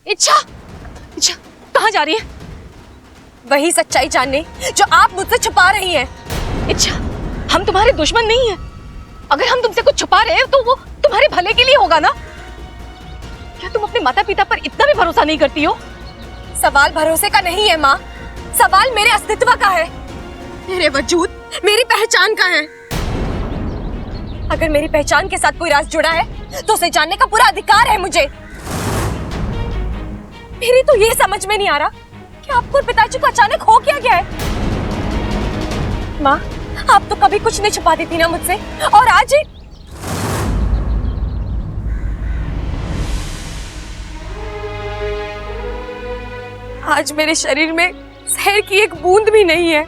इच्छा, इच्छा कहाँ जा रही है? वही सच्चाई जानने जो आप मुझसे छुपा रही हैं। इच्छा, हम तुम्हारे दुश्मन नहीं हैं। अगर हम तुमसे कुछ छुपा रहे हैं तो वो तुम्हारे भले के लिए होगा ना। क्या तुम अपने माता पिता पर इतना भी भरोसा नहीं करती हो? सवाल भरोसे का नहीं है माँ, सवाल मेरे अस्तित्व का है, मेरे वजूद, मेरी पहचान का है। अगर मेरी पहचान के साथ कोई राज जुड़ा है तो उसे जानने का पूरा अधिकार है मुझे। मेरी तो ये समझ में नहीं आ रहा कि आपको और पिताजी को अचानक हो क्या गया है। माँ, आप तो कभी कुछ नहीं छुपाती थी ना मुझसे, और आज ही आज मेरे शरीर में जहर की एक बूंद भी नहीं है।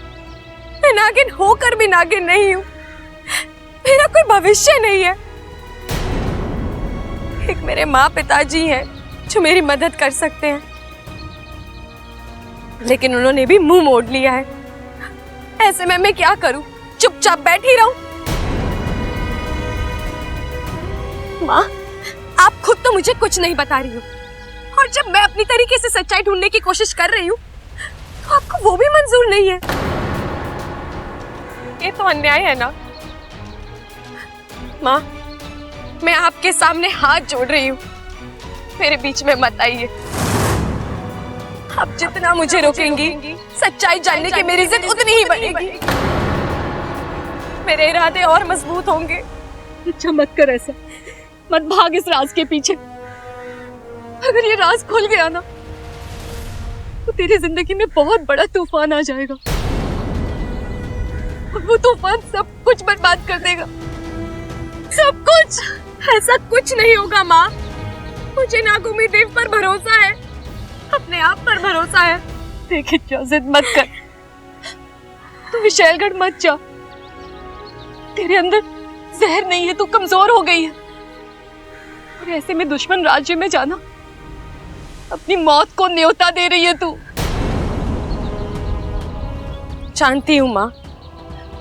मैं नागिन होकर भी नागिन नहीं हूँ। मेरा कोई भविष्य नहीं है। एक मेरे माँ पिताजी हैं जो मेरी मदद कर सकते हैं, लेकिन उन्होंने भी मुंह मोड़ लिया है। ऐसे में मैं क्या करूं? चुपचाप बैठी रहूं? माँ, आप खुद तो मुझे कुछ नहीं बता रही हो, और जब मैं अपनी तरीके से सच्चाई ढूंढने की कोशिश कर रही हूँ तो आपको वो भी मंजूर नहीं है। ये तो अन्याय है ना। माँ, मैं आपके सामने हाथ जोड़ रही हूँ, मेरे बीच में मत आइए। आप जितना मुझे रोकेंगी, सच्चाई जानने की मेरी जिद उतनी ही बढ़ेगी। मेरे इरादे और मजबूत होंगे। अच्छा मत कर ऐसा, मत भाग इस राज के पीछे। अगर ये राज खुल गया ना तो तेरी जिंदगी में बहुत बड़ा तूफान आ जाएगा, और वो तूफान सब कुछ बर्बाद कर देगा। सब कुछ? ऐसा कुछ नहीं होगा माँ। मुझे नागुमी देव पर भरोसा है, अपने आप पर भरोसा है। देख इच्छा, जिद मत कर, तू विशालगढ़ मत जा। तेरे अंदर जहर नहीं है, तू कमजोर हो गई है, और ऐसे में दुश्मन राज्य में जाना अपनी मौत को न्योता दे रही है तू। जानती हूँ माँ,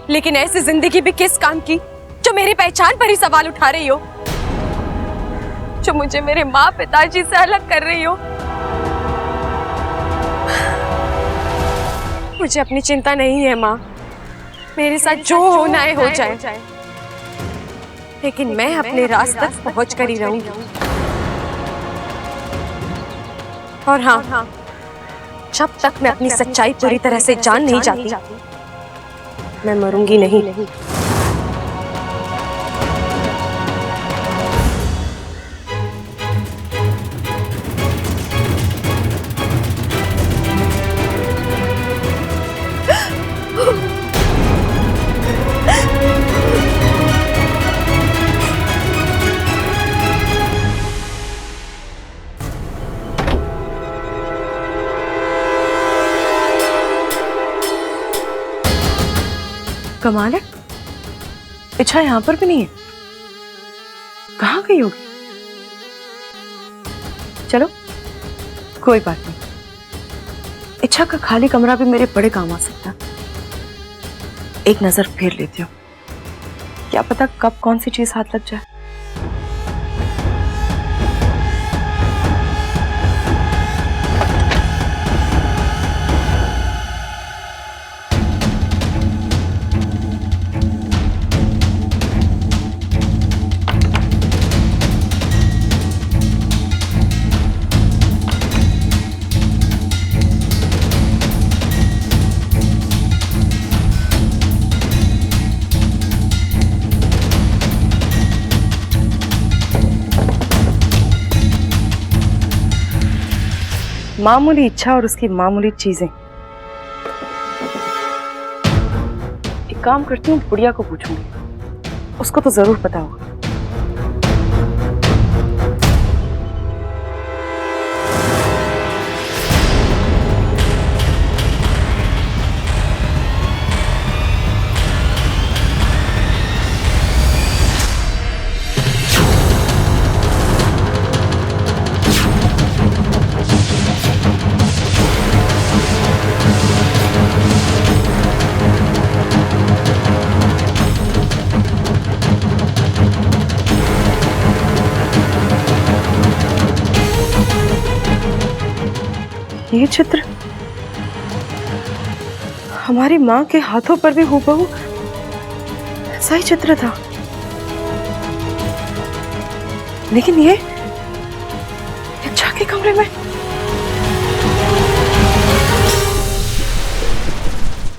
लेकिन ऐसी जिंदगी भी किस काम की जो मेरी पहचान पर ही सवाल उठा रही हो, जो मुझे मेरे माँ पिताजी से अलग कर रही हो। मुझे अपनी चिंता नहीं है माँ, मेरे साथ जो होना है हो जाए, लेकिन मैं अपने रास्ते तक पहुँच कर ही रहूंगी। और हाँ, जब तक मैं अपनी सच्चाई पूरी तरह से जान नहीं जाती, मैं मरूंगी नहीं। कमाल है, इच्छा यहाँ पर भी नहीं है। कहाँ गई होगी? चलो कोई बात नहीं, इच्छा का खाली कमरा भी मेरे बड़े काम आ सकता। एक नजर फेर लेती हूँ, क्या पता कब कौन सी चीज हाथ लग जाए। मामूली इच्छा और उसकी मामूली चीजें। एक काम करती हूँ, बुढ़िया को पूछूंगी, उसको तो जरूर पता होगा। ये चित्र हमारी माँ के हाथों पर भी हूबहू ऐसा ही चित्र था, लेकिन ये इच्छा के कमरे में।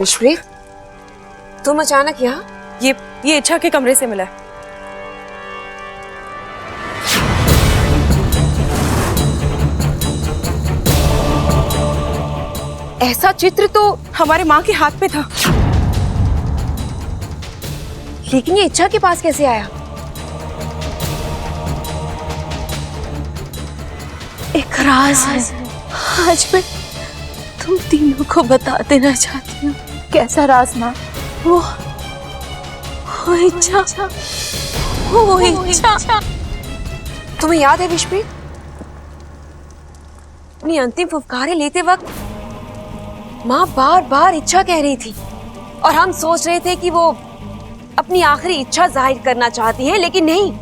विश्वप्रीत, तुम अचानक यहाँ? ये इच्छा के कमरे से मिला है। ऐसा चित्र तो हमारे माँ के हाथ पे था, लेकिन ये इच्छा के पास कैसे आया? एक राज है, आज मैं तुम तीनों को बता देना चाहती हूँ। कैसा राज माँ? वो इच्छा, वो इच्छा। तुम्हें याद है विश्वप्रीत, अपनी अंतिम फुफकारे लेते वक्त माँ बार बार इच्छा कह रही थी और हम सोच रहे थे कि वो अपनी आखिरी इच्छा जाहिर करना चाहती है, लेकिन नहीं,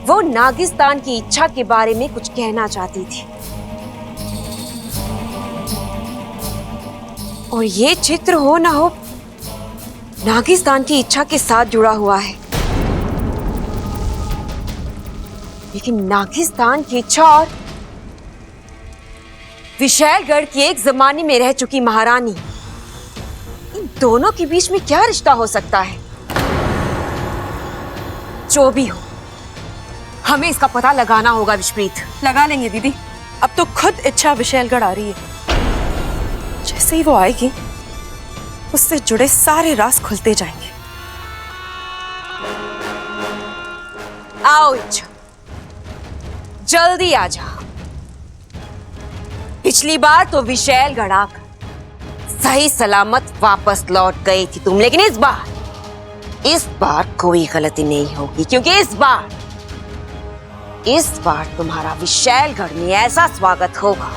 वो नागिस्तान की इच्छा के बारे में कुछ कहना चाहती थी। और ये चित्र हो ना हो नागिस्तान की इच्छा के साथ जुड़ा हुआ है, लेकिन नागिस्तान की इच्छा और विशैलगढ़ की एक जमाने में रह चुकी महारानी, इन दोनों के बीच में क्या रिश्ता हो सकता है? जो भी हो, हमें इसका पता लगाना होगा विश्वप्रीत। लगा लेंगे दीदी। अब तो खुद इच्छा विशैलगढ़ आ रही है। जैसे ही वो आएगी, उससे जुड़े सारे राज खुलते जाएंगे। आओ इच्छा, जल्दी आ जा। पिछली बार तो विशैलगढ़ आकर सही सलामत वापस लौट गई थी तुम, लेकिन इस बार कोई गलती नहीं होगी, क्योंकि इस बार तुम्हारा विशैलगढ़ में ऐसा स्वागत होगा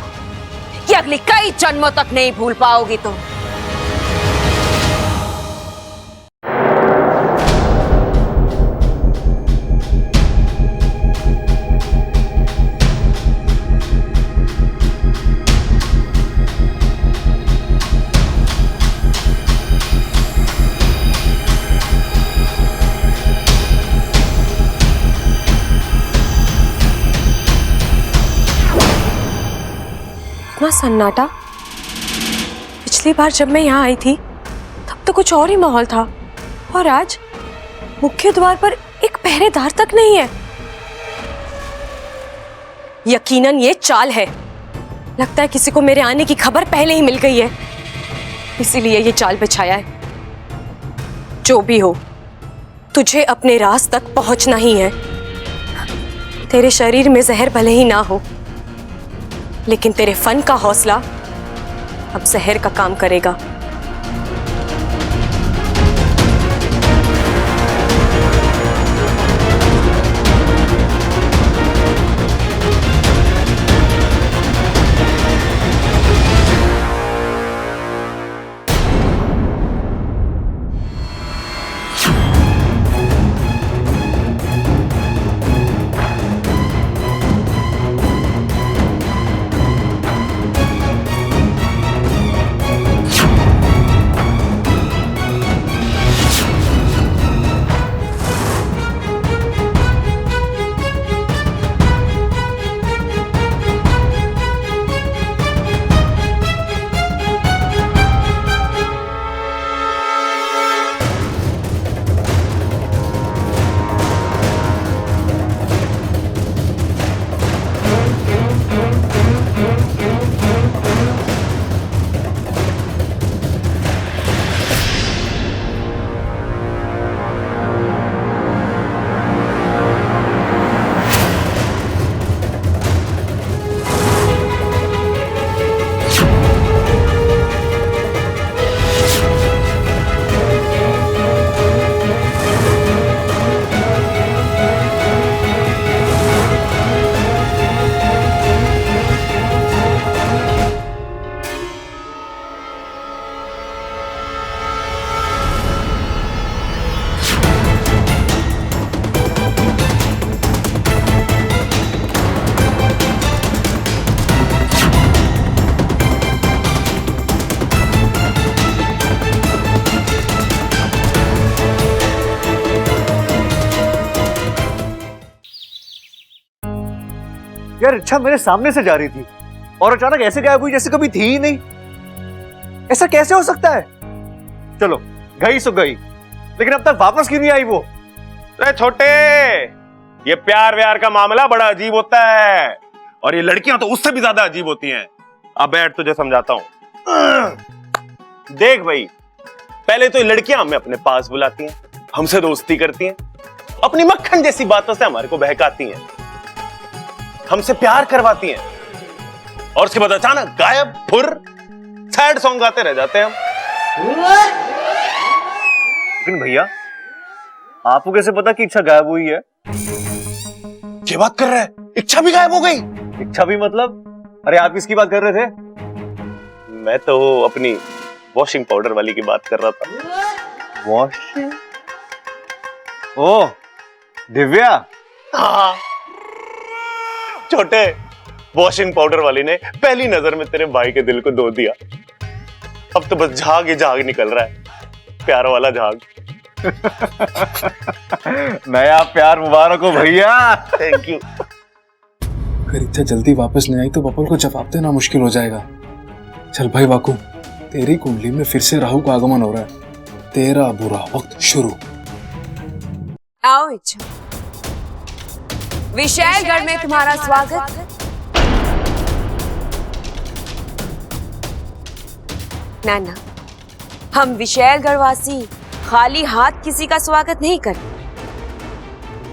कि अगले कई जन्मों तक नहीं भूल पाओगी तुम। इतना सन्नाटा। पिछली बार जब मैं यहाँ आई थी तब तो कुछ और ही माहौल था, और आज मुख्य द्वार पर एक पहरेदार तक नहीं है। यकीनन ये चाल है। लगता है किसी को मेरे आने की खबर पहले ही मिल गई है, इसीलिए ये चाल बिछाया है। जो भी हो, तुझे अपने राज तक पहुंचना ही है। तेरे शरीर में जहर भले ही ना हो, लेकिन तेरे फन का हौसला अब जहर का काम करेगा। यार इच्छा मेरे सामने से जा रही थी और अचानक ऐसे गायब हुई जैसे कभी थी ही नहीं। ऐसा कैसे हो सकता है? चलो गई सो गई, लेकिन अब तक वापस क्यों नहीं आई वो? अरे छोटे, ये प्यार व्यार का मामला बड़ा अजीब होता है, और ये लड़कियां तो उससे भी ज्यादा अजीब होती हैं। अब बैठ, तुझे समझाता हूं। देख भाई, पहले तो ये लड़कियां हमें अपने पास बुलाती हैं, हमसे दोस्ती करती हैं, अपनी मक्खन जैसी बातों से हमारे को बहकाती हैं, हमसे प्यार करवाती हैं, और उसके बाद अचानक गायब फुर सैड सॉन्ग गाते रह जाते हैं हम। लेकिन भैया, आपको कैसे पता कि इच्छा गायब हुई है? क्या बात कर रहा है? इच्छा भी गायब हो गई? इच्छा भी मतलब? अरे आप किसकी बात कर रहे थे? मैं तो अपनी वॉशिंग पाउडर वाली की बात कर रहा था। वॉशिंग? ओ दिव्या। हाँ छोटे, वॉशिंग पाउडर वाली ने पहली नजर में तेरे भाई के दिल को धो दिया। अब तो बस झाग ही झाग निकल रहा है, प्यार वाला झाग। नया प्यार मुबारक हो भैया। Thank you. अगर इच्छा जल्दी वापस नहीं आई तो बबल को जवाब देना मुश्किल हो जाएगा। चल भाई वाकू, तेरी कुंडली में फिर से राहु का आगमन हो रहा है। तेरा बुरा वक्त शुरू। आओ इच्छा, विशालगढ़ में तुम्हारा स्वागत। नाना, हम विशालगढ़ वासी खाली हाथ किसी का स्वागत नहीं करते,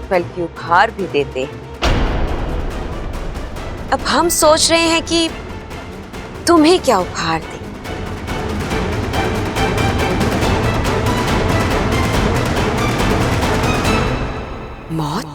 बल्कि उपहार भी देते हैं। अब हम सोच रहे हैं कि तुम्हें क्या उपहार दें। मौत?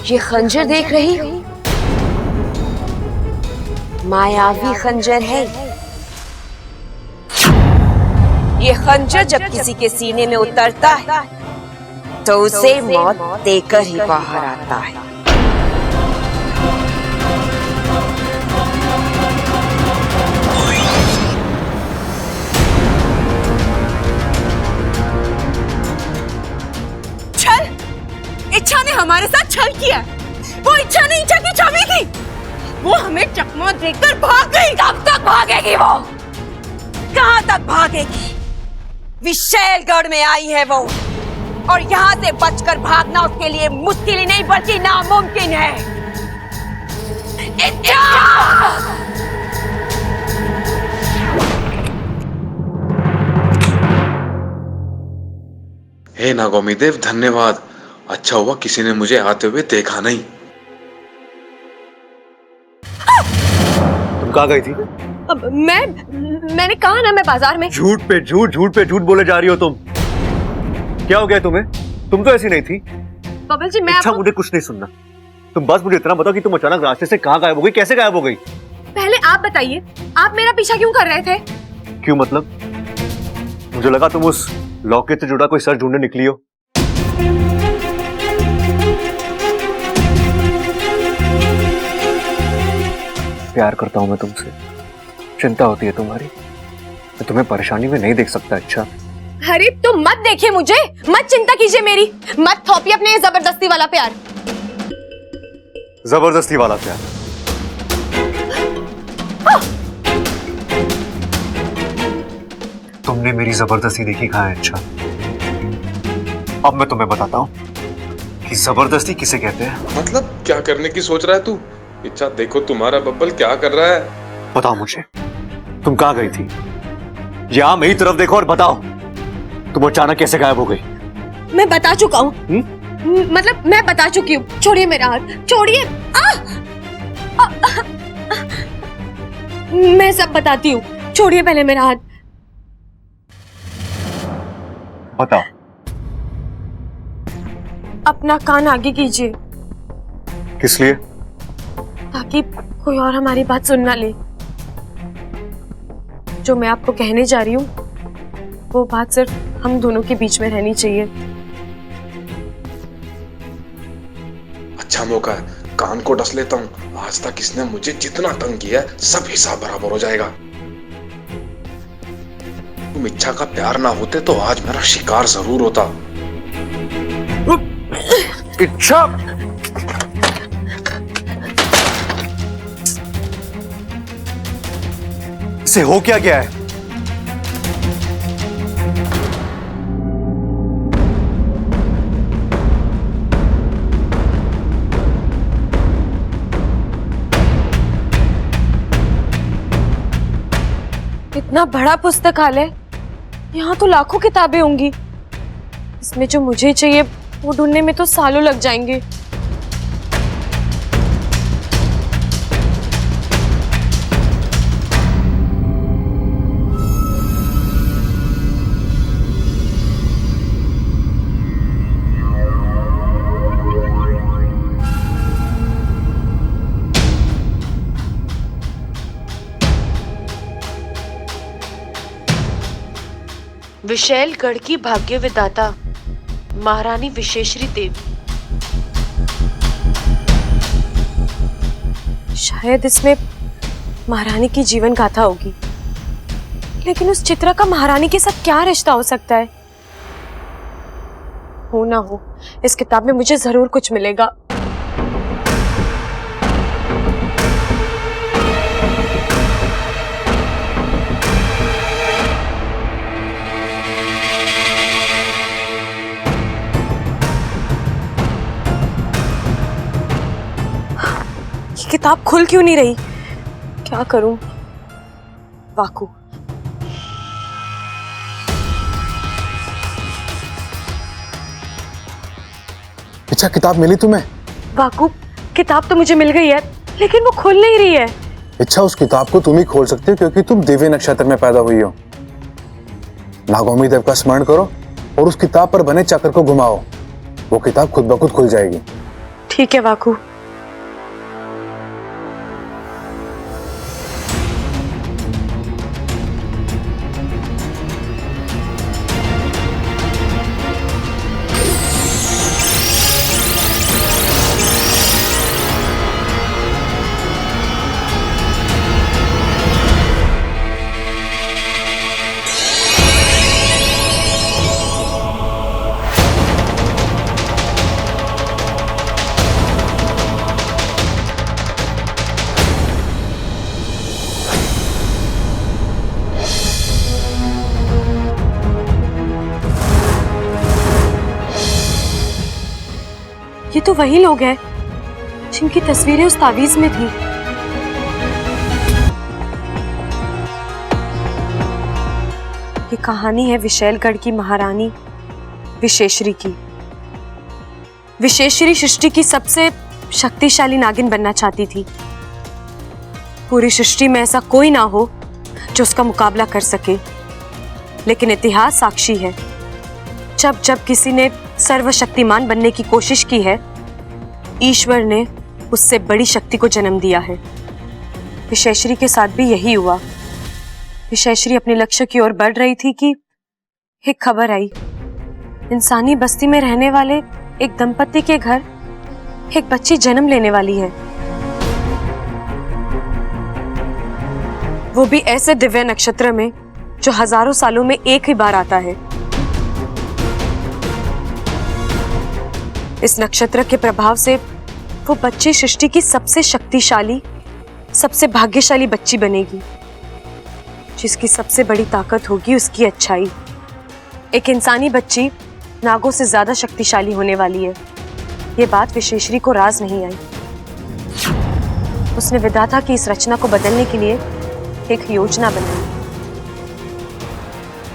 ये खंजर देख रही हो? मायावी खंजर है। ये खंजर जब किसी के सीने में उतरता है तो उसे मौत देकर ही बाहर आता है। इच्छा ने हमारे साथ छल किया। वो इच्छा नहीं, इच्छा की छवि थी। वो हमें चकमा देकर भाग गई। कब तक भागेगी वो? कहां तक भागेगी? विशालगढ़ में आई है वो, और यहाँ से बचकर भागना उसके लिए मुश्किल ही नहीं बल्कि नामुमकिन है। इच्छा! हे नागोमी देव, धन्यवाद। अच्छा हुआ किसी ने मुझे आते हुए देखा नहीं। तुम कहाँ गई थी? मैंने कहा ना, मैं बाजार में। झूठ पे झूठ, झूठ पे झूठ बोले जा रही हो तुम। क्या हो गया तुम्हें? तुम तो ऐसी नहीं थी। बबल जी, मैं अच्छा मुझे कुछ नहीं सुनना। तुम बस मुझे इतना बताओ कि तुम अचानक रास्ते से कहाँ गायब हो गई, कैसे गायब हो गई? पहले आप बताइए, आप मेरा पीछा क्यों कर रहे थे? क्यों मतलब? मुझे लगा तुम उस लॉकेट से जुड़ा कोई सर ढूंढने निकली हो। प्यार करता हूं मैं तुमसे, चिंता होती है तुम्हारी। मैं तुम्हें परेशानी में नहीं देख सकता। अच्छा अरे तुम मत देखिए मुझे, मत चिंता कीजिए मेरी, मत थोपिए अपने जबरदस्ती वाला प्यार। जबरदस्ती वाला प्यार? तुमने मेरी जबरदस्ती देखी कहाँ है? अच्छा अब मैं तुम्हें बताता हूँ कि जबरदस्ती किसे कहते हैं। मतलब क्या करने की सोच रहा है तू? इच्छा, देखो तुम्हारा बब्बल क्या कर रहा है। बताओ मुझे, तुम कहाँ गई थी? यहाँ मेरी तरफ देखो और बताओ, तुम अचानक कैसे गायब हो गई? मैं बता चुका हूँ। मतलब मैं बता चुकी हूँ। छोड़िए मेरा हाथ, छोड़िए। मैं सब बताती हूँ, छोड़िए पहले मेरा हाथ। बताओ। अपना कान आगे कीजिए। किस लिए? ताकि कोई और हमारी बात सुन ना ले। जो मैं आपको कहने जा रही हूँ वो बात सिर्फ हम दोनों के बीच में रहनी चाहिए। अच्छा मौका है, कान को डस लेता हूँ। आज तक इसने मुझे जितना तंग किया है सब हिसाब बराबर हो जाएगा। तुम इच्छा का प्यार ना होते तो आज मेरा शिकार जरूर होता। इच्छा, इसे हो क्या गया है? इतना बड़ा पुस्तकालय, यहाँ तो लाखों किताबें होंगी। इसमें जो मुझे चाहिए वो ढूंढने में तो सालों लग जाएंगे। विशैलगढ़ की भाग्य विधाता महारानी विशेश्वरी देवी। शायद इसमें महारानी की जीवन गाथा होगी, लेकिन उस चित्रा का महारानी के साथ क्या रिश्ता हो सकता है? हो ना हो, इस किताब में मुझे जरूर कुछ मिलेगा। किताब खुल क्यों नहीं रही? क्या करूं? वाकू, अच्छा किताब मिली तुम्हें? वाकू, किताब तो मुझे मिल गई है, लेकिन वो खुल नहीं रही है। अच्छा, उस किताब को तुम ही खोल सकते हो क्योंकि तुम दिव्य नक्षत्र में पैदा हुई हो। नागौमी देव का स्मरण करो और उस किताब पर बने चक्र को घुमाओ। वो किताब खुद ब खुद खुल जाएगी। ठीक है वाकू। ये तो वही लोग हैं जिनकी तस्वीरें उस तावीज में थी। ये कहानी है विशैलगढ़ की महारानी विशेश्वरी की। विशेश्वरी सृष्टि की सबसे शक्तिशाली नागिन बनना चाहती थी। पूरी सृष्टि में ऐसा कोई ना हो जो उसका मुकाबला कर सके, लेकिन इतिहास साक्षी है, जब जब किसी ने सर्वशक्तिमान बनने की कोशिश की है, ईश्वर ने उससे बड़ी शक्ति को जन्म दिया है। विशेश्वरी के साथ भी यही हुआ। विशेश्वरी अपने लक्ष्य की ओर बढ़ रही थी कि एक खबर आई, इंसानी बस्ती में रहने वाले एक दंपति के घर एक बच्ची जन्म लेने वाली है। वो भी ऐसे दिव्य नक्षत्र में जो हजारों सालों में एक ही बार आता है। इस नक्षत्र के प्रभाव से वो बच्ची सृष्टि की सबसे शक्तिशाली, सबसे भाग्यशाली बच्ची बनेगी, जिसकी सबसे बड़ी ताकत होगी उसकी अच्छाई। एक इंसानी बच्ची नागों से ज्यादा शक्तिशाली होने वाली है। ये बात विशेश्वरी को राज नहीं आई। उसने विधाता की इस रचना को बदलने के लिए एक योजना बनाई।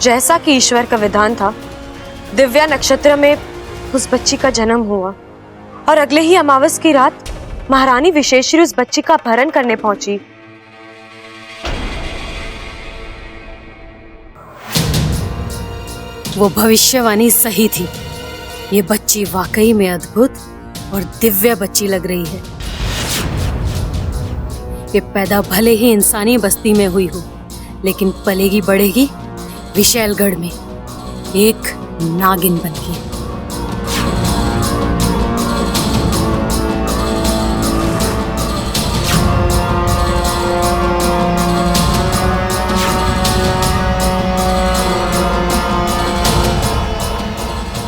जैसा कि ईश्वर का विधान था, दिव्या नक्षत्र में उस बच्ची का जन्म हुआ और अगले ही अमावस की रात महारानी विशेश्वरी उस बच्ची का अपहरण करने पहुंची। वो भविष्यवाणी सही थी। ये बच्ची वाकई में अद्भुत और दिव्य बच्ची लग रही है। ये पैदा भले ही इंसानी बस्ती में हुई हो, लेकिन पलेगी बढ़ेगी विशैलगढ़ में। एक नागिन बनके।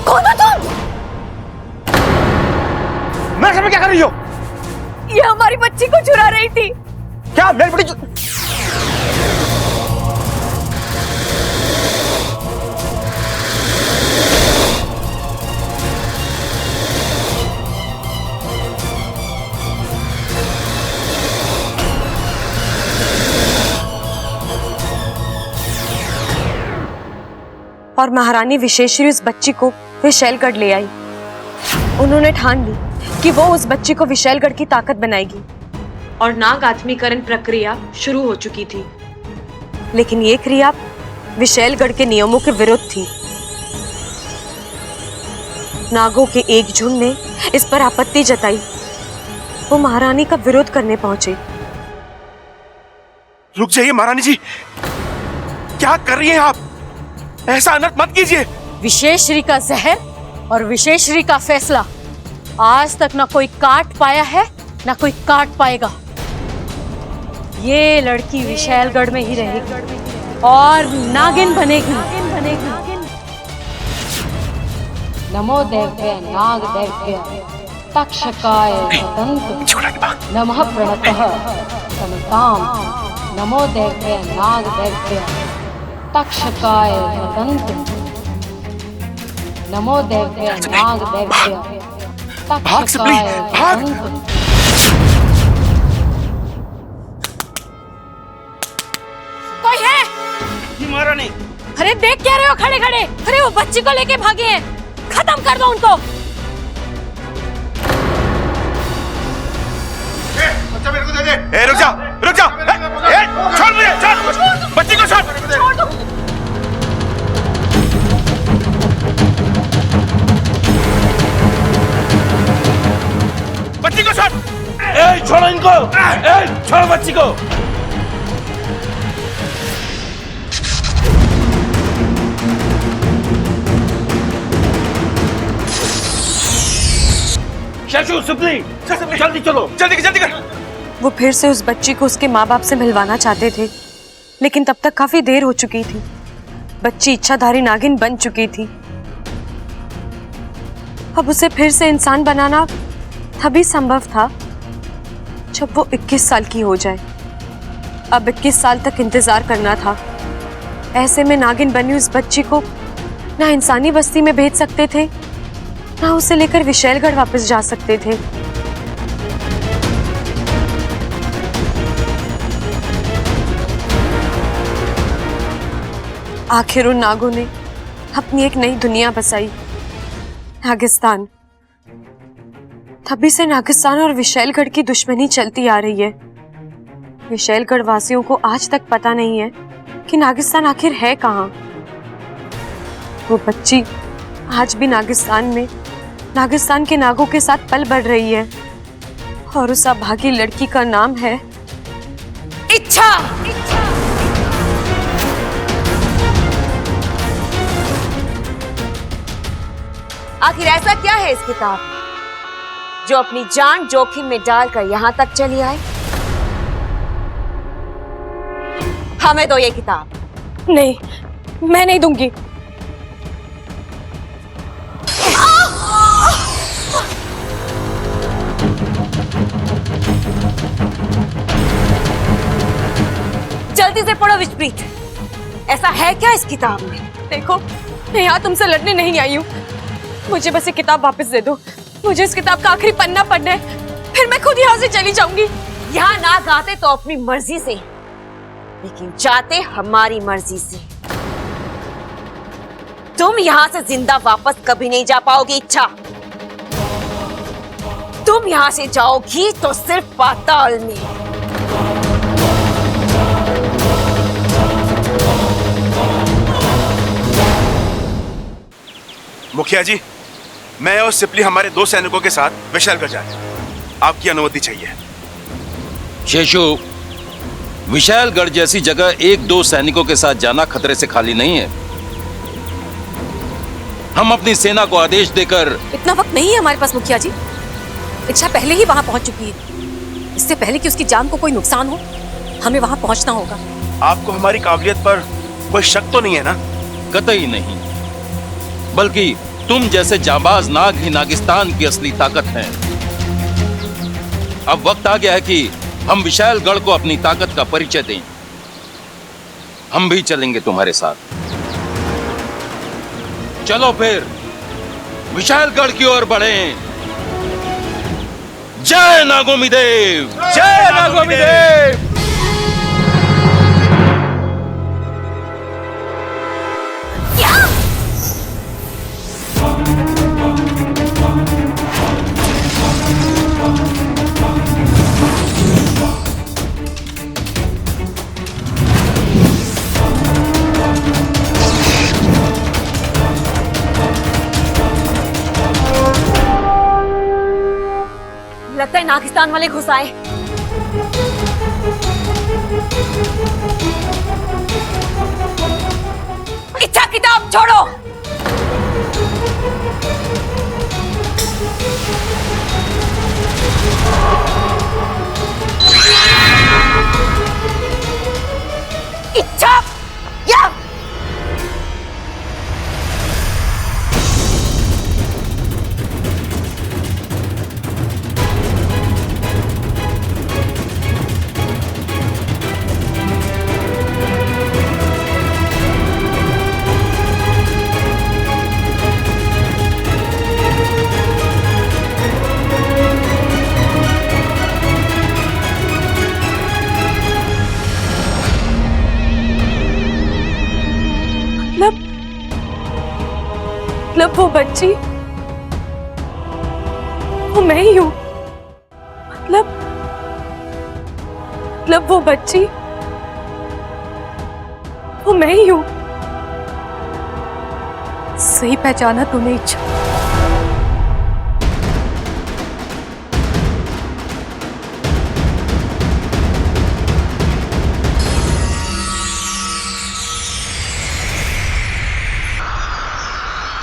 कौन हो तुम? मैं समझ क्या कर रही हो? ये हमारी बच्ची को चुरा रही थी। क्या मेरी बड़ी और महारानी विशेषरी उस बच्ची को विशैलगढ़ ले आई। उन्होंने ठान ली कि वो उस बच्ची को विशैलगढ़ की ताकत बनाएगी। और नाग आत्मीकरण प्रक्रिया शुरू हो चुकी थी। लेकिन ये क्रिया विशैलगढ़ के नियमों के विरुद्ध थी। नागों के एक झुंड ने इस पर आपत्ति जताई। वो महारानी का विरोध करने पहुंचे। रुक जाइए महारानी जी, क्या कर रही हैं आप? ऐसा अनर्थ मत कीजिए। विशेषरी का जहर और विशेषरी का फैसला आज तक ना कोई काट पाया है ना कोई काट पाएगा। ये लड़की विशैलगढ़ में ही रहेगी और नागिन बनेगी। नमो देव्य नाग देव्य तक्षकाय तंत्र नमः प्रणतः समताम। नमो देव्य नाग देव्य तक्षकाय तंत्र नमो देव्य नाग देव्य तक्षकाय तंत्र। कोई है? महारानी, अरे देख क्या रहे हो खड़े खड़े? अरे वो बच्ची को लेके भागे हैं, खत्म कर दो उनको। बच्चा मेरे को दे दे। रुक जा, रुक जा। छोड़ मुझे, छोड़ बच्ची को, छोड़ दो। बच्ची को छोड़। छोड़ो इनको। छोड़ो बच्ची को। शशु, सुप्री, जल्दी चलो, जल्दी जल्दी कर। वो फिर से उस बच्ची को उसके माँ बाप से मिलवाना चाहते थे, लेकिन तब तक काफी देर हो चुकी थी। बच्ची इच्छाधारी नागिन बन चुकी थी। अब उसे फिर से इंसान बनाना तभी संभव था जब वो 21 साल की हो जाए। अब 21 साल तक इंतजार करना था। ऐसे में नागिन बनी उस बच्ची को ना इंसानी बस्ती में भेज सकते थे, ना उसे लेकर विशैलगढ़ वापस जा सकते थे। आखिर उन नागों ने अपनी एक नई दुनिया बसाई, नागिस्तान। तभी से नागिस्तान और विशैलगढ़ की दुश्मनी चलती आ रही है। विशैलगढ़ वासियों को आज तक पता नहीं है कि नागिस्तान आखिर है कहाँ। वो बच्ची आज भी नागिस्तान में नागिस्तान के नागों के साथ पल बढ़ रही है, और उस अभागी लड़की का नाम है इच्छा। आखिर ऐसा क्या है इस किताब जो अपनी जान जोखिम में डालकर यहां तक चली आई? हमें दो ये किताब। नहीं, मैं नहीं दूंगी। जल्दी से पढ़ो विचप्रीत, ऐसा है क्या इस किताब में? देखो, मैं यहाँ तुमसे लड़ने नहीं आई हूँ। मुझे बस ये किताब वापस दे दो। मुझे इस किताब का आखिरी पन्ना पढ़ना है, फिर मैं खुद यहाँ से चली जाऊंगी। यहाँ ना गाते तो अपनी मर्जी से, लेकिन जाते हमारी मर्जी से। तुम यहाँ से जिंदा वापस कभी नहीं जा पाओगी इच्छा। तुम यहाँ से जाओगी तो सिर्फ पाताल में। मुखिया जी, मैं और सिपली हमारे 2 सैनिकों के साथ विशैलगढ़ जा रहे हैं। आपकी अनुमति चाहिए। शेषु, विशैलगढ़ जैसी जगह 1-2 सैनिकों के साथ जाना खतरे से खाली नहीं है। हम अपनी सेना को आदेश देकर। इतना वक्त नहीं है हमारे पास मुखिया जी। इच्छा पहले ही वहां पहुंच चुकी है। इससे पहले कि उसकी जान को कोई नुकसान हो, हमें वहां पहुंचना होगा। आपको हमारी काबिलियत पर कोई शक तो नहीं है ना? कतई नहीं, बल्कि तुम जैसे जाबाज नाग ही नागिस्तान की असली ताकत हैं। अब वक्त आ गया है कि हम विशालगढ़ को अपनी ताकत का परिचय दें। हम भी चलेंगे तुम्हारे साथ। चलो फिर विशालगढ़ की ओर बढ़ें। जय नागोमी देव! जय नागोमी देव! लगता है नागिस्तान वाले घुस आए। इच्छा किताब छोड़ो। इच्छा या मतलब वो बच्ची वो मैं ही हूँ। मतलब वो बच्ची वो मैं ही हूँ। सही पहचाना तूने इच्छा।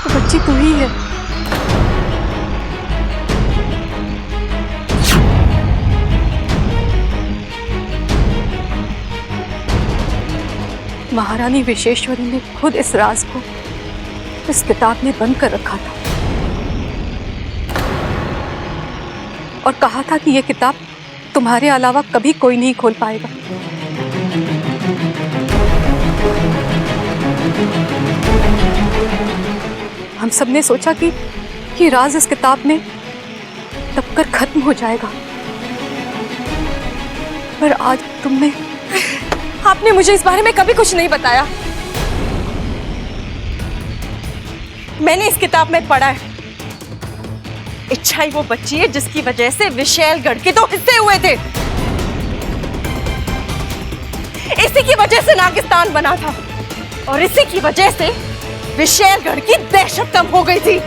बच्ची तू ही है। महारानी विशेश्वरी ने खुद इस राज को इस किताब में बंद कर रखा था और कहा था कि यह किताब तुम्हारे अलावा कभी कोई नहीं खोल पाएगा। हम सबने सोचा कि राज इस किताब में दबकर खत्म हो जाएगा, पर आज आपने मुझे इस बारे में कभी कुछ नहीं बताया। मैंने इस किताब में पढ़ा है, इच्छा ही वो बच्ची है जिसकी वजह से विशालगढ़ के 2 हिस्से हुए थे। इसी की वजह से नागिस्तान बना था और इसी की वजह से विशालगढ़ की दहशत कम हो गई थी।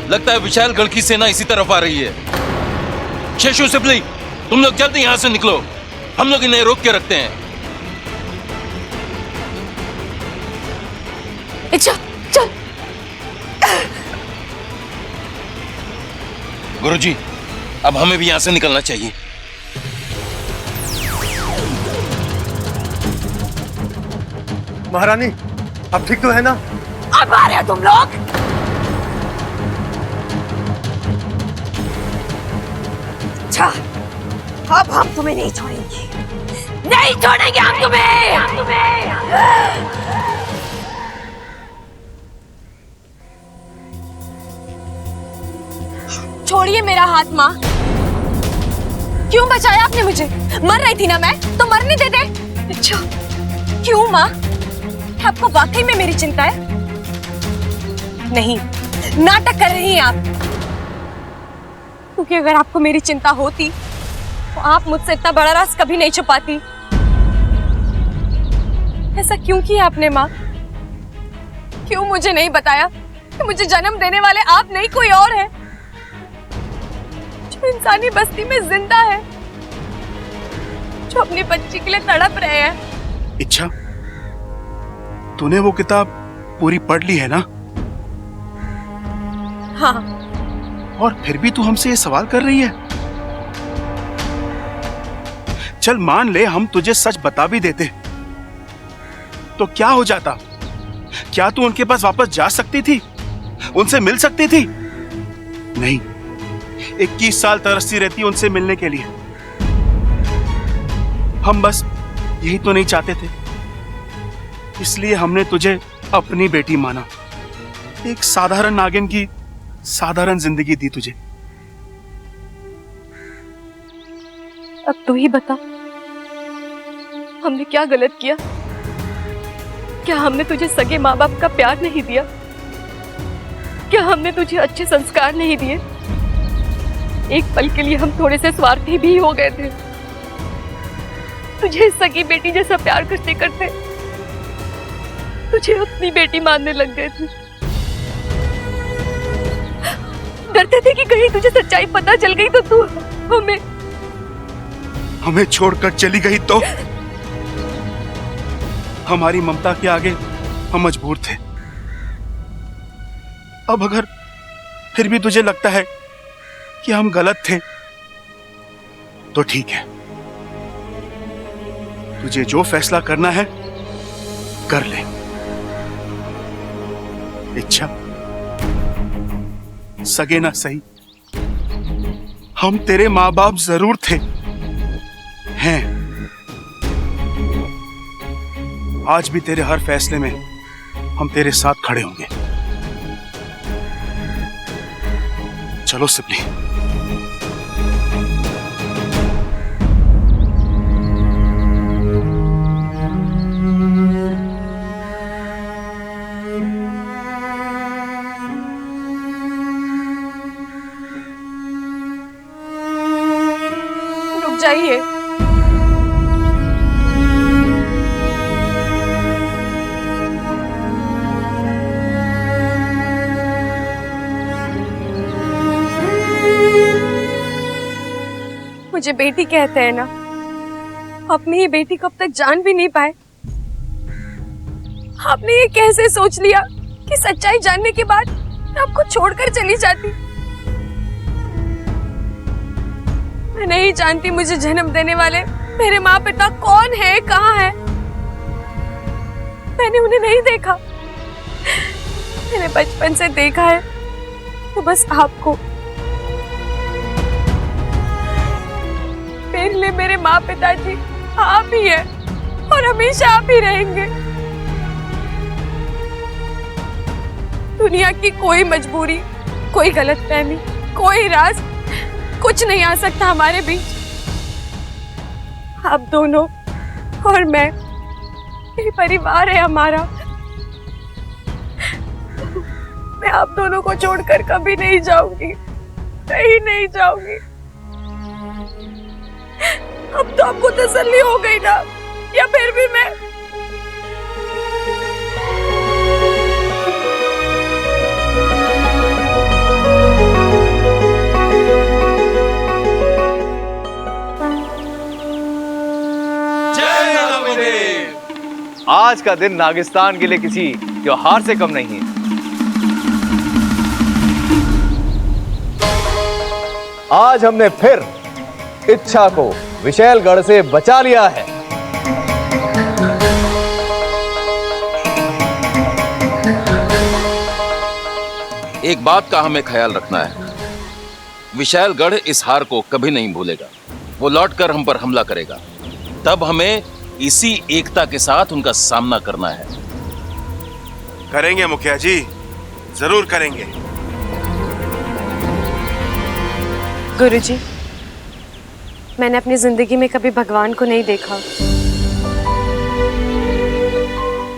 लगता है विशालगढ़ की सेना इसी तरफ आ रही है। शेषु, सिपली, तुम लोग जल्दी यहां से निकलो। हम लोग इन्हें रोक के रखते हैं। इच्छा चल। गुरुजी, अब हमें भी यहां से निकलना चाहिए। महारानी, अब ठीक तो है ना? अब आ रहे हो तुम लोग? अच्छा, अब हम तुम्हें नहीं छोड़ेंगे, नहीं छोड़ेंगे हम तुम्हें। छोड़िए मेरा हाथ माँ। क्यों बचाया आपने मुझे? मर रही थी ना मैं, तो मरने दे दे। अच्छा, क्यों माँ? आपको वाकई में मेरी चिंता है? नहीं, नाटक कर रही हैं आप। क्योंकि अगर आपको मेरी चिंता होती तो आप मुझसे इतना बड़ा राज कभी नहीं छुपाती। ऐसा क्यों किया आपने माँ? क्यों मुझे नहीं बताया कि मुझे जन्म देने वाले आप नहीं कोई और है, जो इंसानी बस्ती में जिंदा है, जो अपनी बच्ची के लिए तड़प रहे हैं। इच्छा, तूने वो किताब पूरी पढ़ ली है ना? हाँ। और फिर भी तू हमसे ये सवाल कर रही है? चल मान ले हम तुझे सच बता भी देते तो क्या हो जाता? क्या तू उनके पास वापस जा सकती थी? उनसे मिल सकती थी? नहीं, 21 साल तरसती रहती उनसे मिलने के लिए। हम बस यही तो नहीं चाहते थे, इसलिए हमने तुझे अपनी बेटी माना। एक साधारण नागिन की साधारण जिंदगी दी तुझे। अब तू ही बता, हमने क्या गलत किया? क्या हमने तुझे सगे माँ बाप का प्यार नहीं दिया? क्या हमने तुझे अच्छे संस्कार नहीं दिए? एक पल के लिए हम थोड़े से स्वार्थी भी हो गए थे। तुझे सगी बेटी जैसा प्यार करते करते तुझे अपनी बेटी मानने लग गए थे। डरते थे कि कहीं तुझे सच्चाई पता चल गई तो तू हमें छोड़कर चली गई तो? हमारी ममता के आगे हम मजबूर थे। अब अगर फिर भी तुझे लगता है कि हम गलत थे तो ठीक है, तुझे जो फैसला करना है कर ले। इच्छा, सगे ना सही, हम तेरे माँ बाप जरूर थे, हैं। आज भी तेरे हर फैसले में हम तेरे साथ खड़े होंगे। चलो सिपली। रुक जाइए। मुझे बेटी कहते हैं ना, अपनी ही बेटी कब तक जान भी नहीं पाए। आपने ये कैसे सोच लिया कि सच्चाई जानने के बाद मैं आपको छोड़कर चली जाती? मैं नहीं जानती मुझे जन्म देने वाले मेरे माँ पिता कौन है, कहाँ है। मैंने उन्हें नहीं देखा। मैंने बचपन से देखा है तो बस आपको। मेरे लिए मेरे माँ पिताजी आप ही है और हमेशा आप ही रहेंगे। दुनिया की कोई मजबूरी, कोई गलतफहमी, कोई राज, कुछ नहीं आ सकता हमारे बीच। आप दोनों और मैं, ये परिवार है हमारा। मैं आप दोनों को छोड़कर कभी नहीं जाऊंगी, कहीं नहीं जाऊंगी। अब तो आपको तसल्ली हो गई ना, या फिर भी मैं? आज का दिन नागिस्तान के लिए किसी त्योहार से कम नहीं है। आज हमने फिर इच्छा को विशैलगढ़ से बचा लिया है। एक बात का हमें ख्याल रखना है, विशैलगढ़ इस हार को कभी नहीं भूलेगा। वो लौटकर हम पर हमला करेगा, तब हमें इसी एकता के साथ उनका सामना करना है। करेंगे मुखिया जी, जरूर करेंगे। गुरुजी, मैंने अपनी जिंदगी में कभी भगवान को नहीं देखा,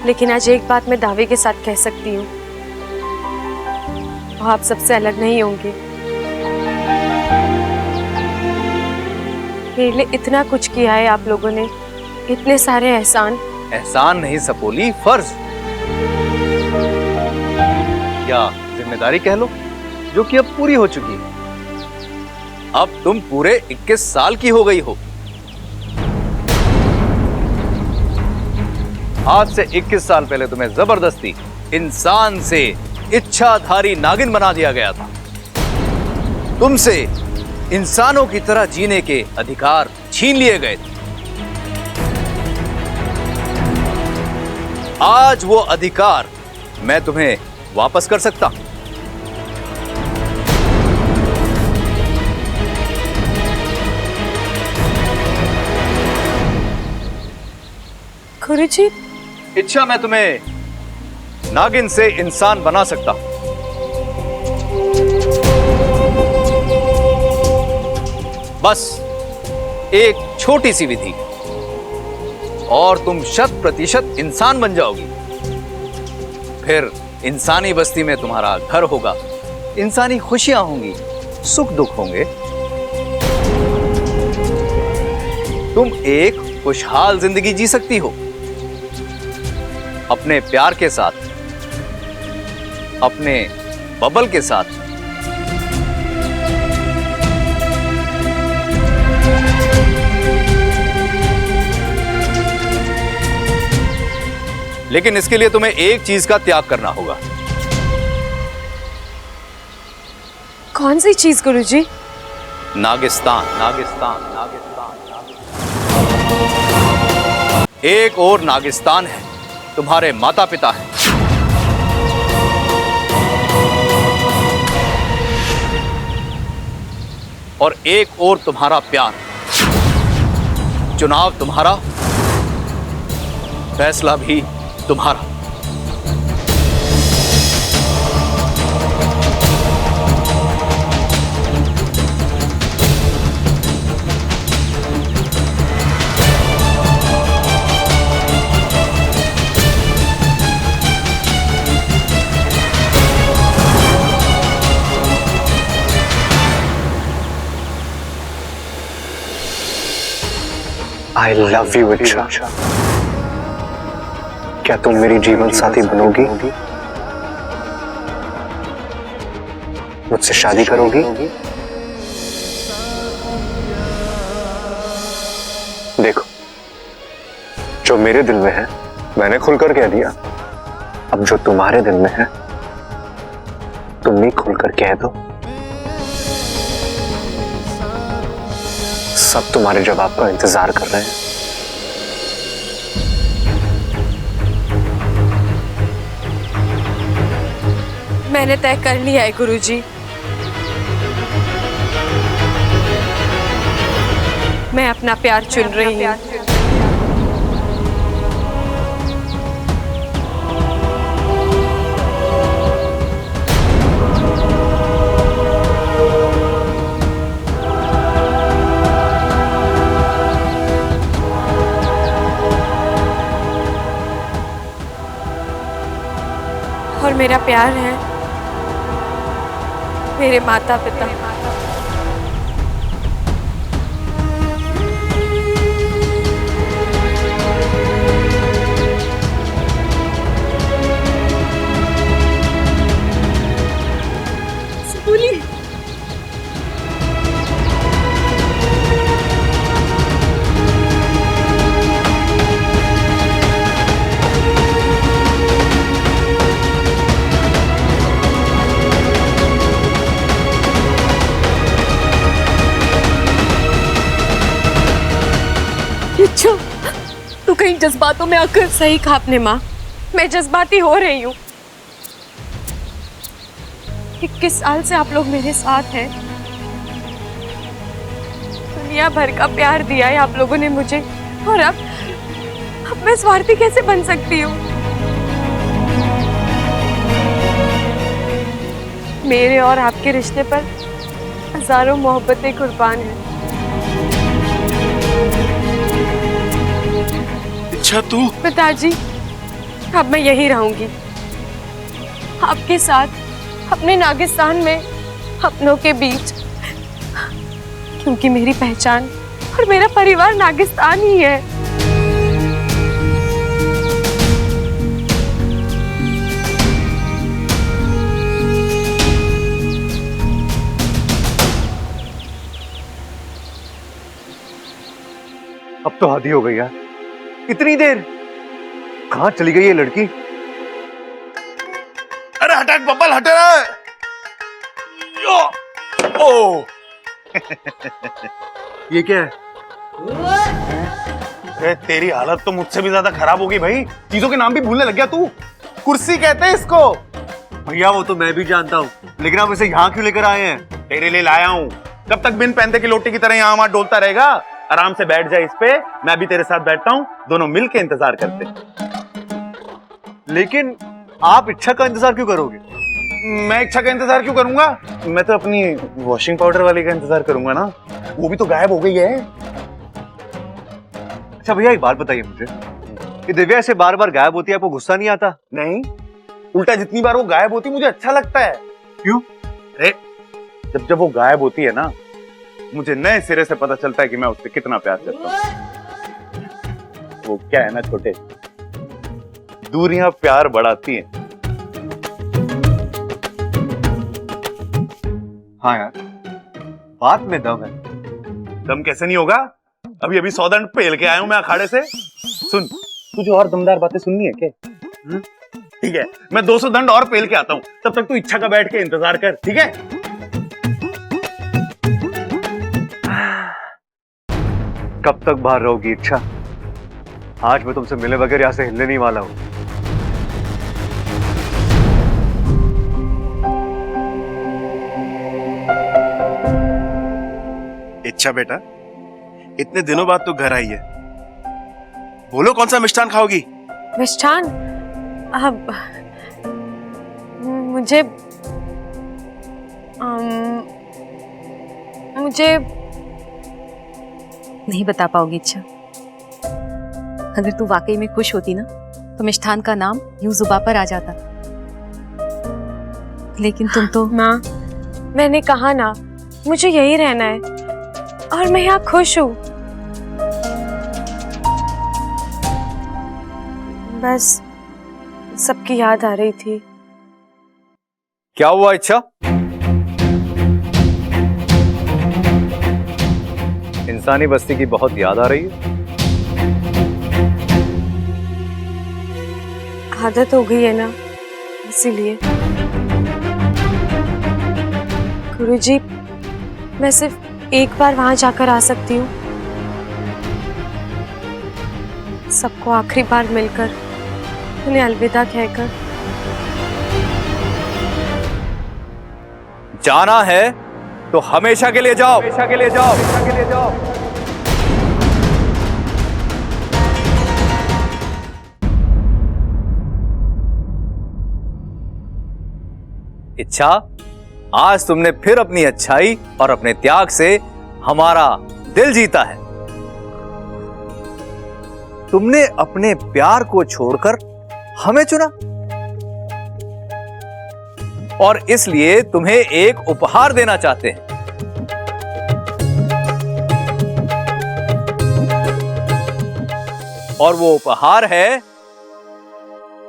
लेकिन आज एक बात मैं दावे के साथ कह सकती हूँ, वो आप सबसे अलग नहीं होंगे। मेरे लिए इतना कुछ किया है आप लोगों ने, इतने सारे एहसान। एहसान नहीं सपोली, फर्ज। या जिम्मेदारी कह लो, जो कि अब पूरी हो चुकी है। अब तुम पूरे 21 साल की हो गई हो। आज से 21 साल पहले तुम्हें जबरदस्ती इंसान से इच्छाधारी नागिन बना दिया गया था। तुमसे इंसानों की तरह जीने के अधिकार छीन लिए गए थे। आज वो अधिकार मैं तुम्हें वापस कर सकता हूं। गुरुजी, इच्छा मैं तुम्हें नागिन से इंसान बना सकता हूं। बस एक छोटी सी विधि और तुम 100% इंसान बन जाओगी। फिर इंसानी बस्ती में तुम्हारा घर होगा, इंसानी खुशियां होंगी, सुख दुख होंगे। तुम एक खुशहाल जिंदगी जी सकती हो, अपने प्यार के साथ, अपने बबल के साथ। लेकिन इसके लिए तुम्हें एक चीज का त्याग करना होगा। कौन सी चीज गुरुजी? नागिस्तान, नागिस्तान, नागिस्तान, नागिस्तान। एक और नागिस्तान है, तुम्हारे माता पिता हैं। और एक और तुम्हारा प्यार। चुनाव तुम्हारा, फैसला भी तुम्हारा। I love you, इच्छा। क्या तुम मेरी जीवन साथी बनोगी? मुझसे शादी करोगी? देखो, जो मेरे दिल में है मैंने खुलकर कह दिया। अब जो तुम्हारे दिल में है तुम भी खुलकर कह दो। सब तुम्हारे जवाब का इंतजार कर रहे हैं। मैंने तय कर लिया है गुरुजी। मैं अपना प्यार चुन रही हूँ। और मेरा प्यार है मेरे माता पिता। बोलिए। अच्छा, तू कहीं जज्बातों में आकर। सही कहा आपने माँ, मैं जज्बाती हो रही हूँ। 21 साल से आप लोग मेरे साथ हैं। दुनिया भर का प्यार दिया है आप लोगों ने मुझे, और अब मैं स्वार्थी कैसे बन सकती हूँ? मेरे और आपके रिश्ते पर हजारों मोहब्बतें कुर्बान हैं। इच्छा तू? पिताजी, अब मैं यहीं रहूंगी, आपके साथ, अपने नागिस्तान में, अपनों के बीच, क्योंकि मेरी पहचान और मेरा परिवार नागिस्तान ही है। तो हद हो गई यार, इतनी देर कहां चली गई ये लड़की? अरे हटा बब्बल, हट रहा है। ओ ये क्या है? अरे तेरी हालत तो मुझसे भी ज्यादा खराब होगी भाई, चीजों के नाम भी भूलने लग गया तू। कुर्सी कहते हैं इसको। भैया वो तो मैं भी जानता हूँ, लेकिन आप इसे यहाँ क्यों लेकर आए हैं? तेरे लिए लाया हूँ। कब तक बिन पहनते की लोटी की तरह यहाँ वहां डोलता रहेगा? आराम से बैठ जाए इस पे, मैं भी तेरे साथ बैठता हूँ, दोनों मिल के इंतजार करते। लेकिन आप इच्छा का इंतजार क्यों करोगे? मैं इच्छा का इंतजार क्यों करूंगा? मैं तो अपनी वॉशिंग पाउडर वाली का इंतजार करूंगा ना, वो भी तो गायब हो गई है। अच्छा भैया एक बात बताइए मुझे, कि दिव्या ऐसे बार बार गायब होती है, आपको गुस्सा नहीं आता? नहीं, उल्टा जितनी बार वो गायब होती मुझे अच्छा लगता है। क्यों? अरे जब वो गायब होती है ना, मुझे नए सिरे से पता चलता है कि मैं उससे कितना प्यार करता हूँ। वो क्या है ना छोटे, दूरियां प्यार बढ़ाती हैं। हाँ यार, बात में दम है। दम कैसे नहीं होगा? अभी 100 दंड पेल के आया हूं मैं अखाड़े से। सुन, तुझे और दमदार बातें सुननी है क्या? ठीक है, मैं 200 दंड और पेल के आता हूं, तब तक तू इच्छा का बैठ के इंतजार कर, ठीक है? कब तक बाहर रहोगी इच्छा? आज मैं तुमसे मिले बगैर यहां से हिलने नहीं वाला हूं। इच्छा बेटा, इतने दिनों बाद तू घर आई है, बोलो कौन सा मिष्ठान खाओगी? मिष्ठान? अब मुझे मुझे नहीं बता पाओगी इच्छा। अगर तू वाकई में खुश होती ना, तो मिष्ठान का नाम यूं जुबान पर आ जाता। लेकिन तुम तो माँ, मैंने कहा ना, मुझे यही रहना है और मैं यहाँ खुश हूँ। बस सबकी याद आ रही थी। क्या हुआ इच्छा? इंसानी बस्ती की बहुत याद आ रही है? आदत हो गई है ना, इसीलिए। गुरुजी, मैं सिर्फ एक बार वहां जाकर आ सकती हूँ? सबको आखिरी बार मिलकर, उन्हें अलविदा कहकर। जाना है तो हमेशा के लिए जाओ, हमेशा के लिए जाओ, हमेशा के लिए जाओ। इच्छा, आज तुमने फिर अपनी अच्छाई और अपने त्याग से हमारा दिल जीता है। तुमने अपने प्यार को छोड़कर हमें चुना और इसलिए तुम्हें एक उपहार देना चाहते हैं। और वो उपहार है,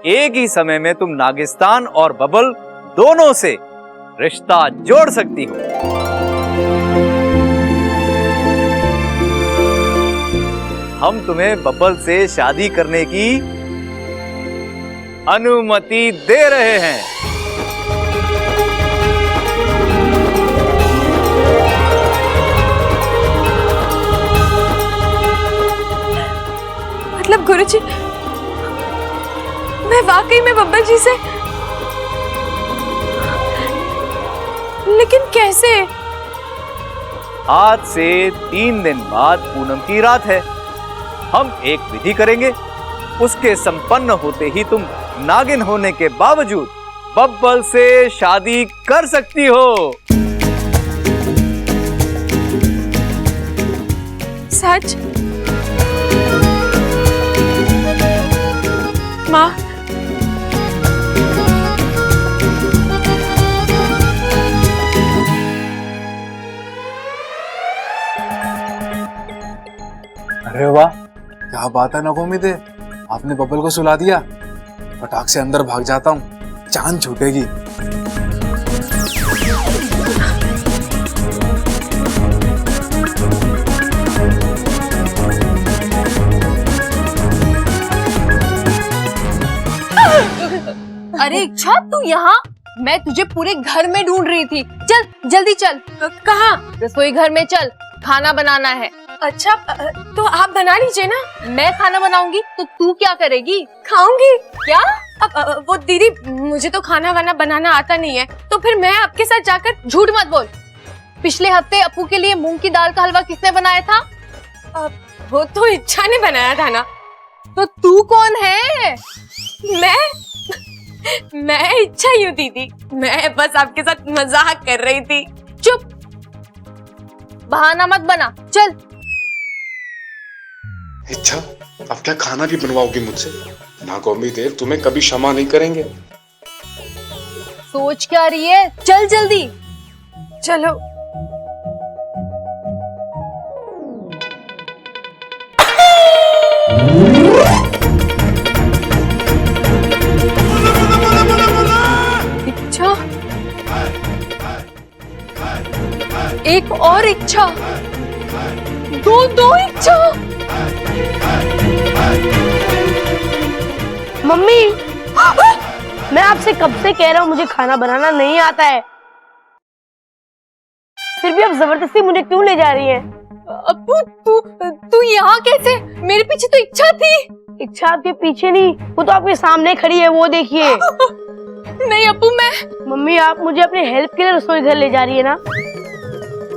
एक ही समय में तुम नागिस्तान और बबल दोनों से रिश्ता जोड़ सकती हो। हम तुम्हें बबल से शादी करने की अनुमति दे रहे हैं। मतलब गुरुजी, मैं वाकई में बब्बल जी से? लेकिन कैसे? आज से 3 दिन बाद पूनम की रात है। हम एक विधि करेंगे, उसके संपन्न होते ही तुम नागिन होने के बावजूद बब्बल से शादी कर सकती हो। सच? माँ, अरे वाह, क्या बात है नगोमिदे, आपने बब्बल को सुला दिया। फटाक से अंदर भाग जाता हूँ, चांद छूटेगी। अरे इच्छा तू यहाँ? मैं तुझे पूरे घर में ढूंढ रही थी। चल जल्दी चल। कहाँ? रसोई घर में चल, खाना बनाना है। अच्छा तो आप बना लीजिए ना। मैं खाना बनाऊंगी तो तू क्या करेगी? खाऊंगी। क्या? अब वो दीदी, मुझे तो खाना वाना बनाना आता नहीं है, तो फिर मैं आपके साथ जाकर। झूठ मत बोल। पिछले हफ्ते अपू के लिए मूंग की दाल का हलवा किसने बनाया था? वो तो इच्छा ने बनाया था ना। तो तू कौन है? मैं इच्छा ही हूँ दीदी। मैं बस आपके साथ मजाक कर रही थी। चुप, बहाना मत बना। चल। इच्छा, अब क्या खाना भी बनवाओगी मुझसे? नागौमी देव तुम्हें कभी क्षमा नहीं करेंगे। सोच क्या रही है? चल जल्दी। चलो। इच्छा, एक और इच्छा, दो इच्छा। मम्मी, मैं आपसे कब से कह रहा हूँ मुझे खाना बनाना नहीं आता है, फिर भी आप जबरदस्ती मुझे क्यों ले जा रही हैं? अप्पू, तू यहाँ कैसे? मेरे पीछे तो इच्छा थी। इच्छा आपके पीछे नहीं, वो तो आपके सामने खड़ी है, वो देखिए। नहीं अप्पू, मम्मी आप मुझे अपने हेल्प के लिए रसोई घर ले जा रही है ना,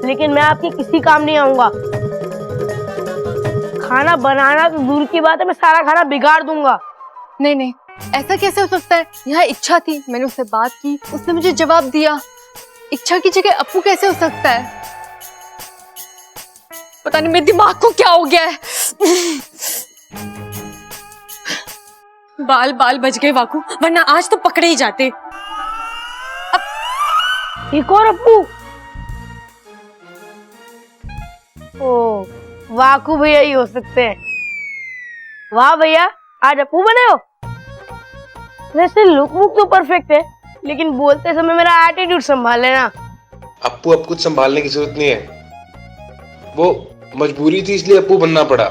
लेकिन मैं आपके किसी काम नहीं आऊंगा। खाना बनाना तो दूर की बात है, मैं सारा खाना बिगाड़ दूंगा। नहीं, ऐसा कैसे हो सकता है? यहाँ इच्छा थी, मैंने उससे बात की, उसने मुझे जवाब दिया। इच्छा की जगह अप्पू कैसे हो सकता है? पता नहीं मेरे दिमाग को क्या हो गया है। बाल बच गए वाकू, वरना आज तो पकड़े ही जाते। एक और अप्पू। ओ, वाकू भैया ही हो सकते हैं। वाह भैया, आज अप्पू बने हो। वैसे लुक वुक तो परफेक्ट है, लेकिन बोलते समय मेरा एटीट्यूड संभाल लेना। अप्पू अब कुछ संभालने की जरूरत नहीं है, वो मजबूरी थी इसलिए अप्पू बनना पड़ा।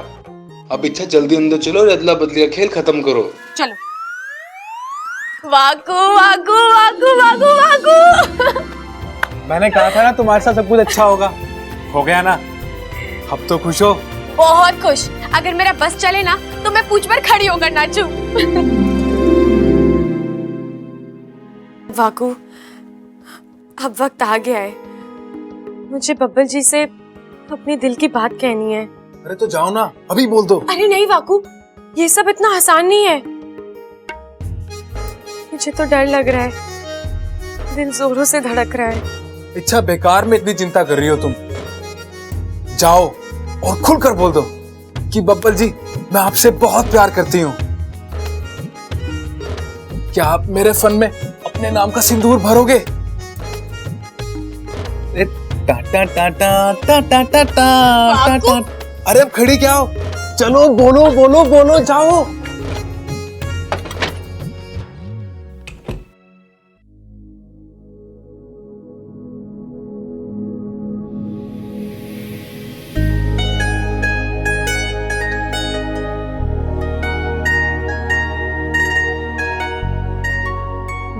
अब इच्छा जल्दी अंदर चलो और अदला बदली का खेल खत्म करो। चलो। वाकू वाकू वाकू वाकू वाकू। मैंने कहा था ना तुम्हारे साथ सब कुछ अच्छा होगा, हो गया ना? अब तो खुश हो? बहुत खुश। अगर मेरा बस चले ना तो मैं पूछ पर खड़ी होकर नाचूं। वाकू, अब वक्त आ गया है, मुझे बब्बल जी से अपने दिल की बात कहनी है। अरे तो जाओ ना, अभी बोल दो। अरे नहीं वाकू, ये सब इतना आसान नहीं है। मुझे तो डर लग रहा है, दिल जोरों से धड़क रहा है। इच्छा, बेकार में इतनी चिंता कर रही हो तुम। जाओ और खुलकर बोल दो कि बब्बल जी, मैं आपसे बहुत प्यार करती हूँ। क्या आप मेरे फन में अपने नाम का सिंदूर भरोगे? टा टा टा टा टा टा टा टा टा। अरे अब खड़ी क्या हो? चलो बोलो बोलो बोलो, जाओ।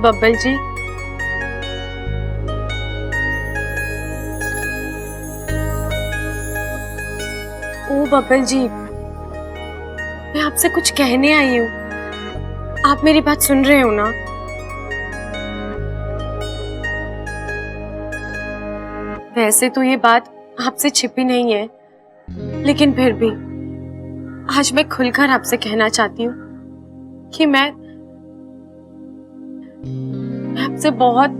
बब्बल जी, ओ बब्बल जी, मैं आपसे कुछ कहने आई हूँ, आप मेरी बात सुन रहे हो ना? वैसे तो ये बात आपसे छिपी नहीं है, लेकिन फिर भी आज मैं खुलकर आपसे कहना चाहती हूँ कि मैं आपसे बहुत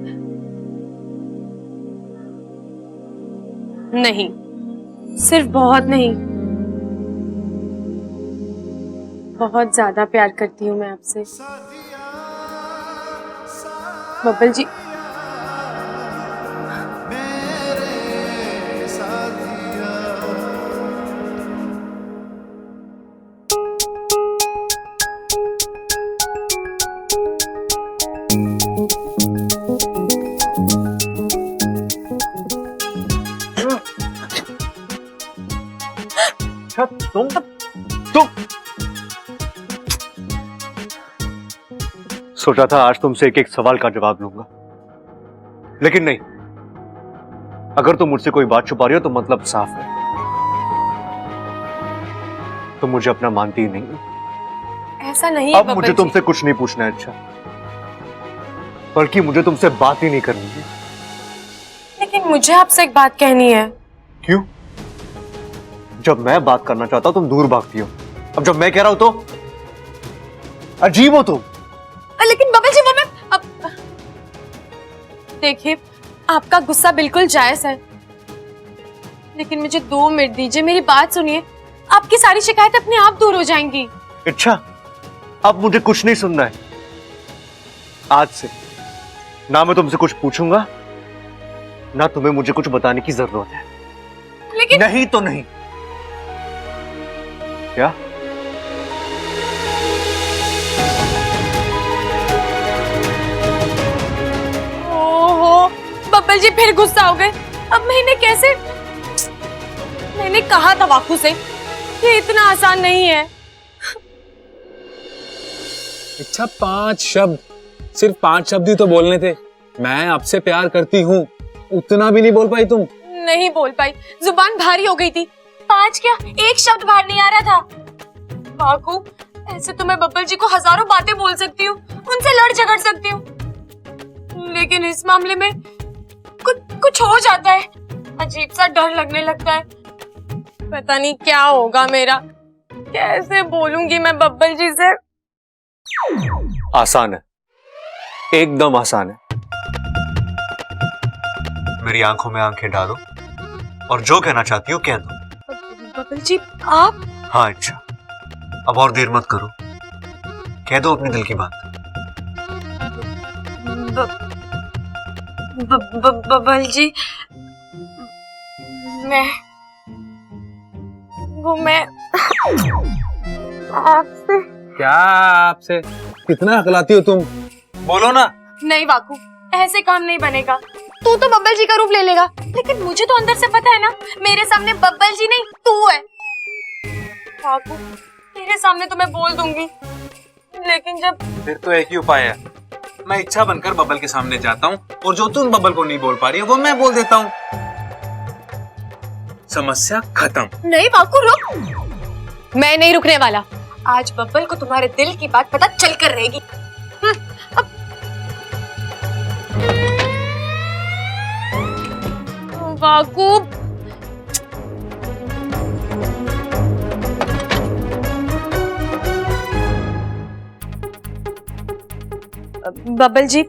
नहीं, सिर्फ बहुत नहीं, बहुत ज्यादा प्यार करती हूँ मैं आपसे। बब्बल जी, तुम सोचा था आज तुमसे एक एक सवाल का जवाब लूंगा, लेकिन नहीं। अगर तुम मुझसे कोई बात छुपा रही हो तो मतलब साफ है, तुम मुझे अपना मानती ही नहीं हो। ऐसा नहीं अब है मुझे बब्बल तुमसे कुछ नहीं पूछना है, अच्छा, बल्कि मुझे तुमसे बात ही नहीं करनी है। लेकिन मुझे आपसे एक बात कहनी है। क्यों? जब मैं बात करना चाहता हूं तुम दूर भागती हो, अब जब मैं कह रहा हूं तो अजीब हो तुम। लेकिन बब्बल जी, वो मैं देखिए, आपका गुस्सा बिल्कुल जायज है, लेकिन मुझे 2 मिनट दीजिए, मेरी बात सुनिए। आपकी सारी शिकायत अपने आप दूर हो जाएंगी। अच्छा, अब मुझे कुछ नहीं सुनना है। आज से ना मैं तुमसे कुछ पूछूंगा, ना तुम्हें मुझे कुछ बताने की जरूरत है। लेकिन नहीं तो नहीं। क्या? ओहो, बब्बल जी फिर गुस्सा हो गए। अब मैं इन्हें कैसे? मैंने कहा था वाकू से, ये इतना आसान नहीं है। अच्छा, 5 शब्द, सिर्फ 5 शब्द ही तो बोलने थे। मैं आपसे प्यार करती हूँ, उतना भी नहीं बोल पाई तुम? नहीं बोल पाई, जुबान भारी हो गई थी। 5 क्या, 1 शब्द बाहर नहीं आ रहा था। वाकू, ऐसे तो मैं बब्बल जी को हजारों बातें बोल सकती हूँ, उनसे लड़ झगड़ सकती हूँ, लेकिन इस मामले में कुछ हो जाता है, अजीब सा डर लगने लगता है। पता नहीं क्या होगा मेरा, कैसे बोलूंगी मैं बब्बल जी से। आसान है, एकदम आसान है। मेरी आंखों में आंखें डालो और जो कहना चाहती हो कह दो। बब्बल जी आप? हाँ, अच्छा, अब और देर मत करो, कह दो अपने दिल की बात। बब्बल जी, मैं आपसे। क्या आपसे? कितना अकलाती हो तुम, बोलो ना। नहीं वाकू, ऐसे काम नहीं बनेगा। तू तो बब्बल जी का रूप ले लेगा, लेकिन मुझे तो अंदर से पता है ना, मेरे सामने बब्बल जी नहीं तू है। वाकू, तेरे सामने तो मैं बोल दूंगी, लेकिन जब... फिर तो एक ही उपाय है, मैं इच्छा बनकर बब्बल के सामने जाता हूँ और जो तुम बब्बल को नहीं बोल पा रही है वो मैं बोल देता हूँ। समस्या खत्म। नहीं वाकू, रुक। मैं नहीं रुकने वाला। आज बब्बल को तुम्हारे दिल की बात पता चल कर रहेगी। वाकू, बब्बल जी,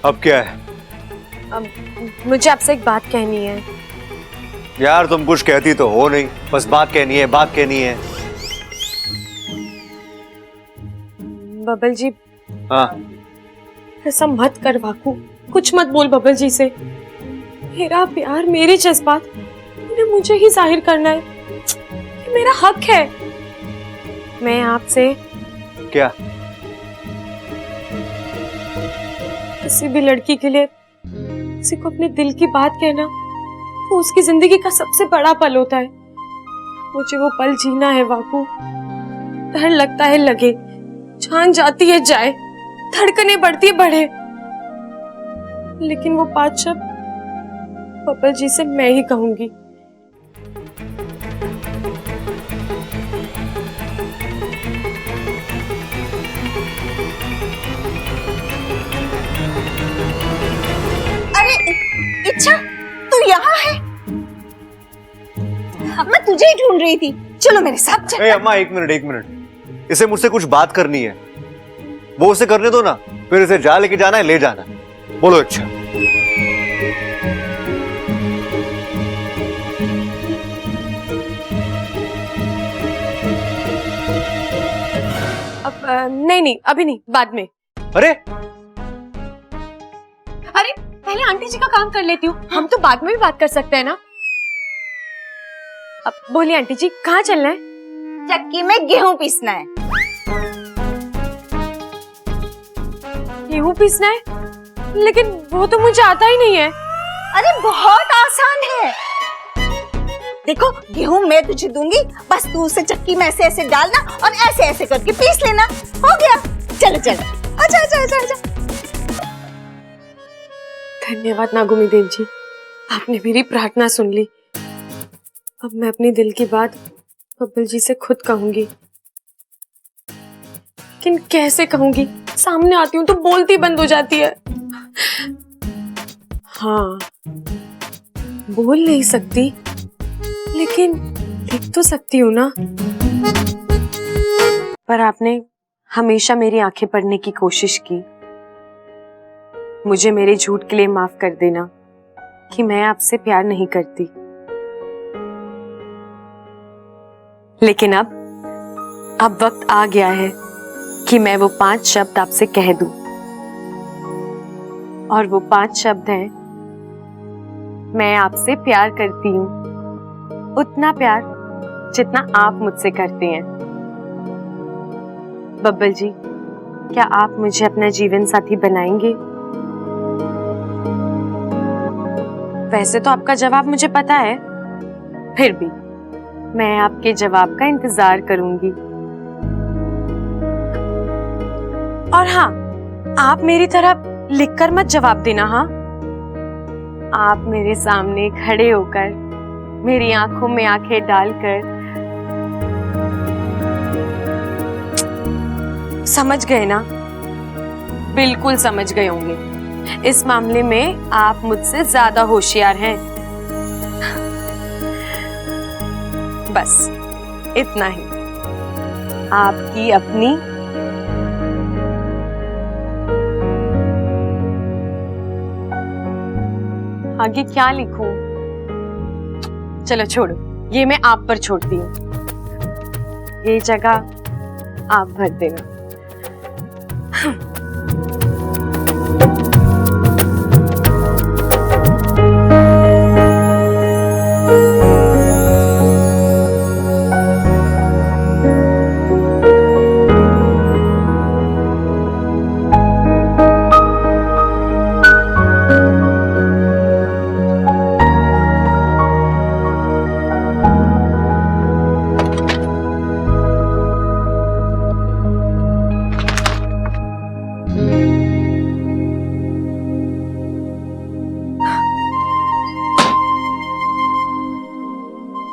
अब क्या है? मुझे आपसे एक बात कहनी है। यार तुम कुछ कहती तो हो नहीं, बस बात कहनी है, बात कहनी है। बब्बल जी, हाँ, ऐसा मत कर वाकू, कुछ मत बोल बब्बल जी से। मेरा प्यार, मेरे जज्बात, उन्हें मुझे ही जाहिर करना है, ये मेरा हक है। मैं आपसे क्या? किसी भी लड़की के लिए किसी को अपने दिल की बात कहना, वो उसकी जिंदगी का सबसे बड़ा पल होता है। मुझे वो पल जीना है वाकू। डर लगता है लगे, जान जाती है जाए, धड़कनें बढ़ती है बढ़े, लेकिन वो 5 शब्द बब्बल जी से मैं ही कहूंगी। अरे इच्छा, तू यहाँ है? मैं तुझे ही ढूंढ रही थी। चलो मेरे साथ चल। अम्मा, एक मिनट, इसे मुझसे कुछ बात करनी है, वो उसे करने दो ना, फिर इसे जा लेके जाना है, ले जाना है। बोलो। अच्छा, अब नहीं, अभी नहीं, बाद में। अरे पहले आंटी जी का काम कर लेती हूँ, हम तो बाद में भी बात कर सकते हैं ना। अब बोलिए आंटी जी, कहाँ चलना है? चक्की में गेहूं पीसना है। गेहूं पीसना है? लेकिन वो तो मुझे आता ही नहीं है। अरे बहुत आसान है। देखो गेहूं मैं तुझे दूंगी, बस तू उसे चक्की में ऐसे ऐसे डालना और ऐसे ऐसे करके पीस लेना। हो गया। चलो चलो, आजा आजा आजा आजा। धन्यवाद नागुमी देव जी, आपने मेरी प्रार्थना सुन ली। अब मैं अपनी दिल की बात बब्बल जी से खुद कहूंगी, लेकिन कैसे कहूंगी? सामने आती हूँ तो बोलती बंद हो जाती है। हाँ, बोल नहीं सकती, लेकिन लिख तो सकती हूँ ना। पर आपने हमेशा मेरी आंखें पढ़ने की कोशिश की। मुझे मेरे झूठ के लिए माफ कर देना कि मैं आपसे प्यार नहीं करती। लेकिन अब वक्त आ गया है कि मैं वो 5 शब्द आपसे कह दूं। और वो 5 शब्द हैं, मैं आपसे प्यार करती हूँ, उतना प्यार जितना आप मुझसे करते हैं। बब्बल जी, क्या आप मुझे अपना जीवन साथी बनाएंगे? वैसे तो आपका जवाब मुझे पता है, फिर भी मैं आपके जवाब का इंतजार करूंगी। और हाँ, आप मेरी तरह लिखकर मत जवाब देना। हाँ, आप मेरे सामने खड़े होकर मेरी आंखों में आंखें डालकर समझ गए ना? बिल्कुल समझ गए होंगे। इस मामले में आप मुझसे ज्यादा होशियार हैं। बस इतना ही। आपकी अपनी आगे क्या लिखूं? चलो छोड़ो, ये मैं आप पर छोड़ती हूँ। ये जगह आप भर देना।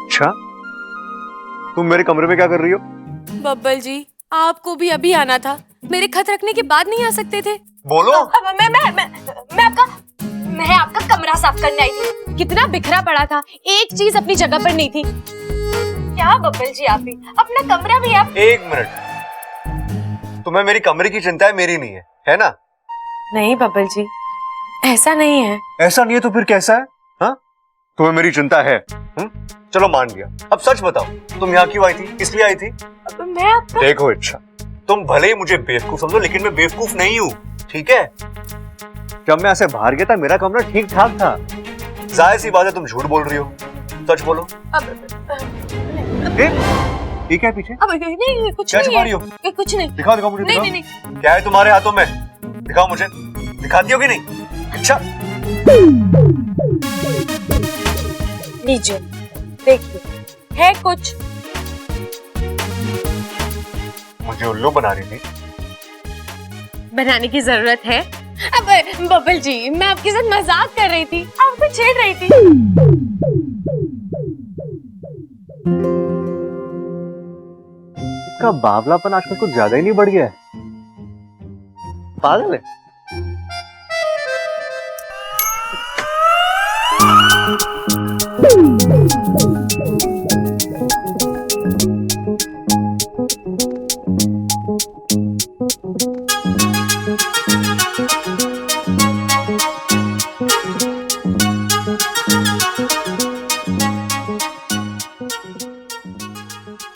अच्छा, तुम मेरे कमरे में क्या कर रही हो? बब्बल जी, आपको भी अभी आना था। मेरे खत रखने के बाद नहीं आ सकते थे? बोलो। मैं आपका कमरा साफ करने आई थी। कितना बिखरा पड़ा था, एक चीज अपनी जगह पर नहीं थी। क्या बब्बल जी, आप भी अपना कमरा भी आप। 1 मिनट, तुम्हें मेरी कमरे की चिंता है, मेरी नहीं है ना? नहीं बब्बल जी, ऐसा नहीं है। ऐसा नहीं है तो फिर कैसा है? हाँ, तुम्हें मेरी चिंता है। चलो मान लिया। अब सच बताओ, तुम यहाँ क्यों आई थी? किस लिए आई थी? मैं आपका... देखो इच्छा, तुम भले ही मुझे बेवकूफ समझो, लेकिन मैं बेवकूफ नहीं हूँ, ठीक है? जब मैं ऐसे बाहर गया था, मेरा कमरा ठीक ठाक था। जाहिर सी बात है, तुम झूठ बोल रही हो। सच बोलो। ये क्या है पीछे? अब नहीं, कुछ क्या नहीं छुपा रही हो? कुछ नहीं। दिखाओ दिखाओ मुझे। नहीं, दिखाओ। क्या है तुम्हारे हाथों में? दिखाओ मुझे। दिखाती हो कि नहीं? अच्छा, लीजिए, देखिए, है कुछ। मुझे उल्लू बना रही थी। बनाने की जरूरत है? अब बब्बल जी, मैं आपके साथ मजाक कर रही थी, आपको छेड़ रही थी। इसका बावलापन आजकल कुछ ज्यादा ही नहीं बढ़ गया है? पागल है।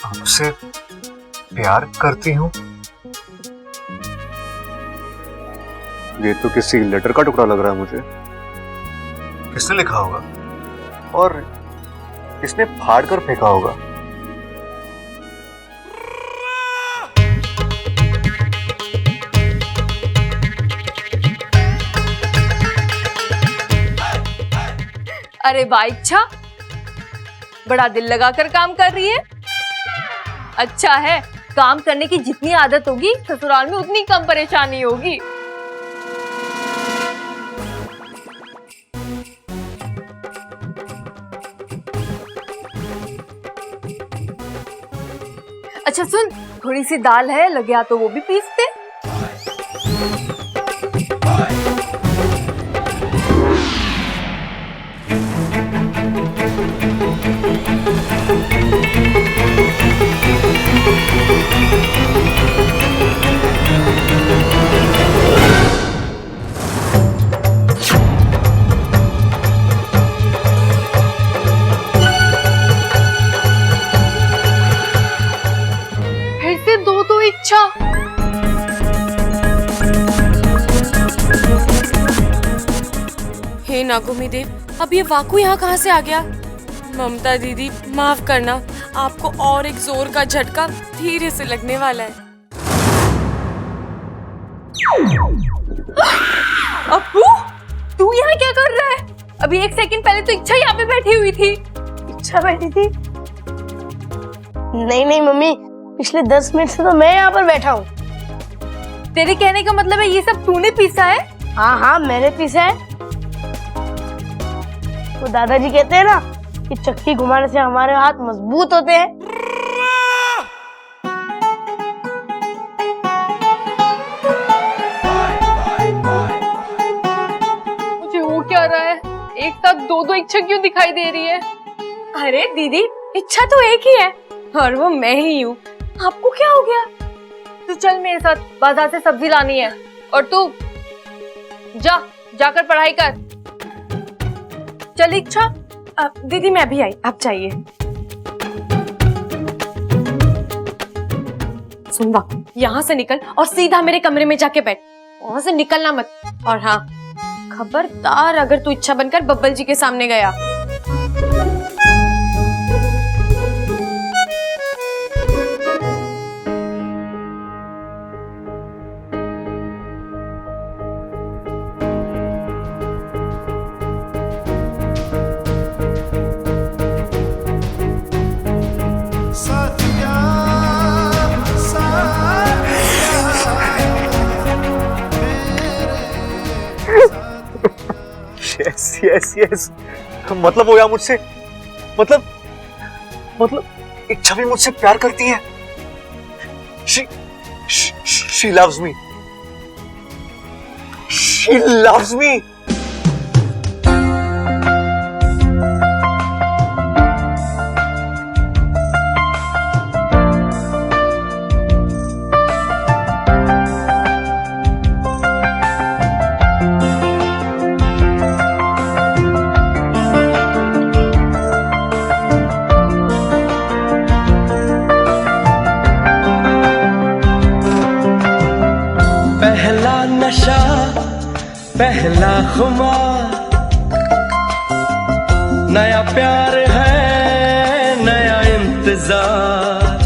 आपसे प्यार करती हूँ? ये तो किसी लेटर का टुकड़ा लग रहा है मुझे। किसने लिखा होगा और किसने फाड़ कर फेंका होगा? अरे वाह इच्छा, बड़ा दिल लगाकर काम कर रही है। अच्छा है, काम करने की जितनी आदत होगी ससुराल में उतनी कम परेशानी होगी। अच्छा सुन, थोड़ी सी दाल है, लगे हाथ तो वो भी पीस दे। फिर से दो दो इच्छा। हे नागोमी देव, अब ये वाकु यहाँ कहाँ से आ गया? ममता दीदी माफ करना, आपको और एक जोर का झटका धीरे से लगने वाला है। अप्पू, तू यहाँ क्या कर रहा है? अभी एक सेकंड पहले तो इच्छा यहाँ पे बैठी हुई थी। इच्छा बैठी थी? नहीं नहीं मम्मी, पिछले 10 मिनट से तो मैं यहाँ पर बैठा हूँ। तेरे कहने का मतलब है ये सब तूने पीसा है? हाँ हाँ मैंने पीसा है। तो दादाजी कहते हैं ना कि चक्की घुमाने से हमारे हाथ मजबूत होते हैं। मुझे हो क्या रहा है? एक साथ दो दो इच्छा क्यों दिखाई दे रही है? अरे दीदी, इच्छा तो एक ही है और वो मैं ही हूँ। आपको क्या हो गया? तू चल मेरे साथ, बाजार से सब्जी लानी है। और तू जाकर पढ़ाई कर। चल इच्छा। दीदी मैं भी आई, आप चाहिए। सुन वाकु, यहाँ से निकल और सीधा मेरे कमरे में जाके बैठ। वहां से निकलना मत। और हाँ, खबरदार अगर तू इच्छा बनकर बब्बल जी के सामने गया। यस यस यस, मतलब वो या मुझसे, मतलब इच्छा भी मुझसे प्यार करती है। She loves me. She loves me. पहला नशा, पहला खुमार, नया प्यार है, नया इंतजार।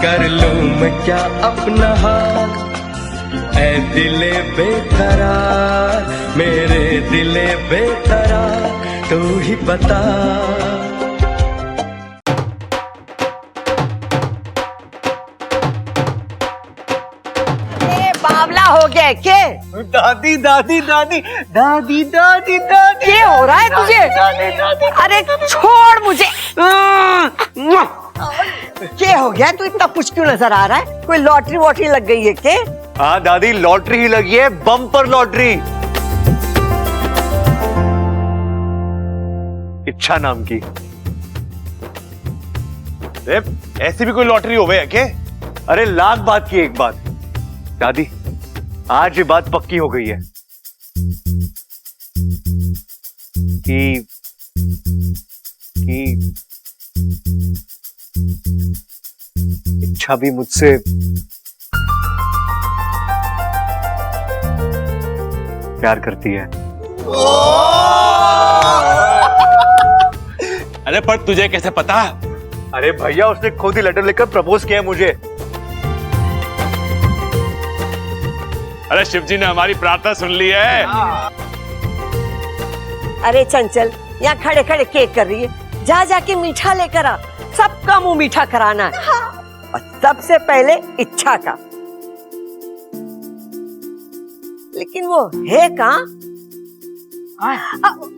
कर लूं मैं क्या अपना हाल, ऐ दिले बेकरार, मेरे दिले बेकरार, तू ही बता। बावला हो गया के? दादी दादी दादी दादी दादी दादी, क्या हो रहा है तुझे? दादी दादी, अरे छोड़ मुझे। क्या हो गया? तू इतना कुछ क्यों नजर आ रहा है? कोई लॉटरी वॉटरी लग गई है के? हाँ दादी, लॉटरी ही लगी है, बम्पर लॉटरी। इच्छा नाम की। ऐसी भी कोई लॉटरी हो गई है क्या? अरे लाख बात की एक बात दादी, आज ये बात पक्की हो गई है कि इच्छा भी मुझसे प्यार करती है। अरे पर तुझे कैसे पता? अरे भैया, उसने खुद ही लेटर लिखकर प्रपोज किया मुझे। अरे शिव जी ने हमारी प्रार्थना सुन ली है। अरे चंचल, यहाँ खड़े खड़े केक कर रही है, जा जाके मीठा लेकर आ, सबका मुंह मीठा कराना है। और सबसे पहले इच्छा का। लेकिन वो है कहाँ?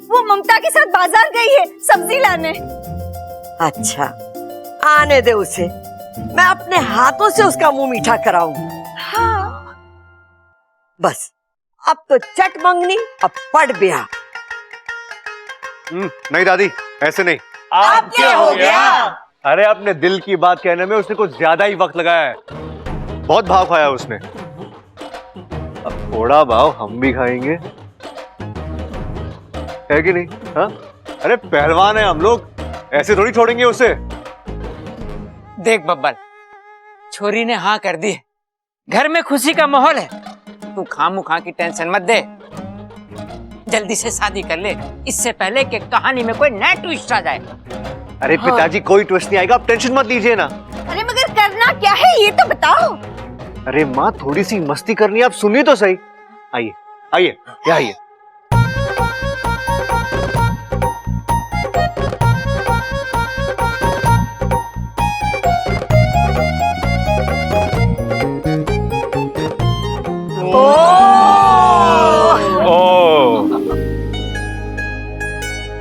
वो ममता के साथ बाजार गई है सब्जी लाने। अच्छा, आने दे उसे, मैं अपने हाथों से उसका मुंह मीठा कराऊंगी। हाँ। बस अब तो चट मंगनी, अब पड़ ब्याह। नहीं दादी, ऐसे नहीं। अब क्या हो गया? अरे अपने दिल की बात कहने में उसने कुछ ज्यादा ही वक्त लगाया है। बहुत भाव खाया उसने, अब थोड़ा भाव हम भी खाएंगे, है कि नहीं? हाँ, अरे पहलवान है हम लोग, ऐसे थोड़ी छोड़ेंगे उसे। देख बब्बल, छोरी ने हाँ कर दी है, घर में खुशी का माहौल है, तू खामोखा की टेंशन मत दे, जल्दी से शादी कर ले, इससे पहले कि कहानी में कोई नया ट्विस्ट आ जाए। अरे हाँ। पिताजी कोई ट्विस्ट नहीं आएगा, आप टेंशन मत लीजिए ना। अरे मगर करना क्या है ये तो बताओ। अरे माँ, थोड़ी सी मस्ती करनी है, आप सुनिए तो सही। आइए आइए, क्या आइए।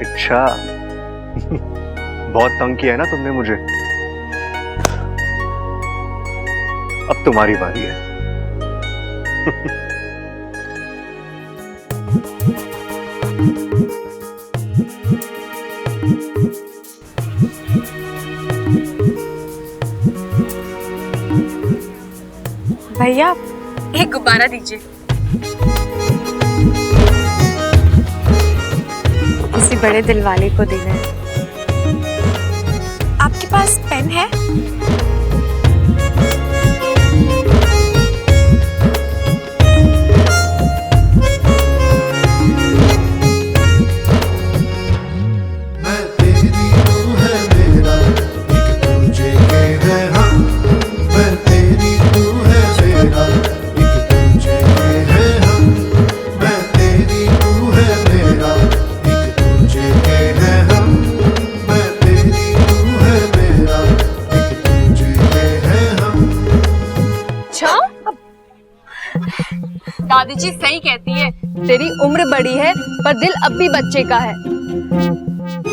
अच्छा, बहुत तंग किया है ना तुमने मुझे, अब तुम्हारी बारी है। भैया एक गुब्बारा दीजिए, किसी बड़े दिल वाले को देना है। आपके पास पेन है? दादी जी सही कहती है, तेरी उम्र बड़ी है पर दिल अब भी बच्चे का है।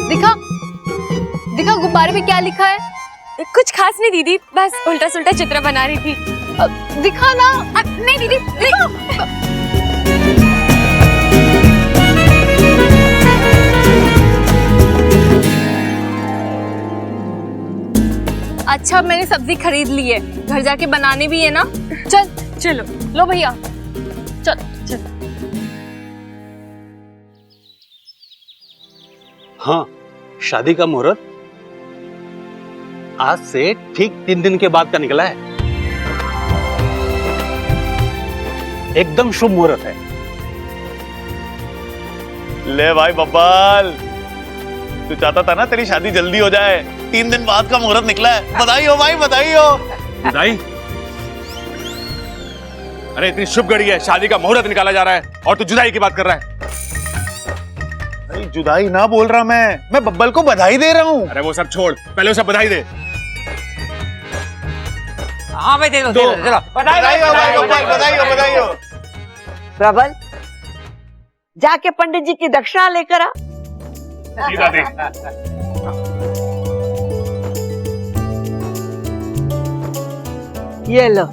दिखा दिखा गुब्बारे पे क्या लिखा है? कुछ खास नहीं दीदी, बस उल्टा सुल्टा चित्र बना रही थी। दिखा ना। नहीं दीदी दिखा। अच्छा मैंने सब्जी खरीद ली है, घर जाके बनाने भी है ना। चल चलो। लो भैया, चल चल। हाँ, शादी का मुहूर्त आज से ठीक 3 दिन के बाद का निकला है। एकदम शुभ मुहूर्त है। ले भाई बब्बाल, तू चाहता था ना तेरी शादी जल्दी हो जाए, 3 दिन बाद का मुहूर्त निकला है। बधाई हो भाई, बधाई हो। बधाई? अरे इतनी शुभ घड़ी है, शादी का मुहूर्त निकाला जा रहा है और तू जुदाई की बात कर रहा है। अरे जुदाई ना बोल रहा मैं बब्बल को बधाई दे रहा हूँ। अरे वो सब छोड़, पहले उसे बधाई दे। हाँ भाई दे दो, चलो बधाई हो भाई बब्बल, बधाई हो, बधाई हो। प्रबल, जाके पंडित जी की दक्षिणा लेकर आ। ये लो,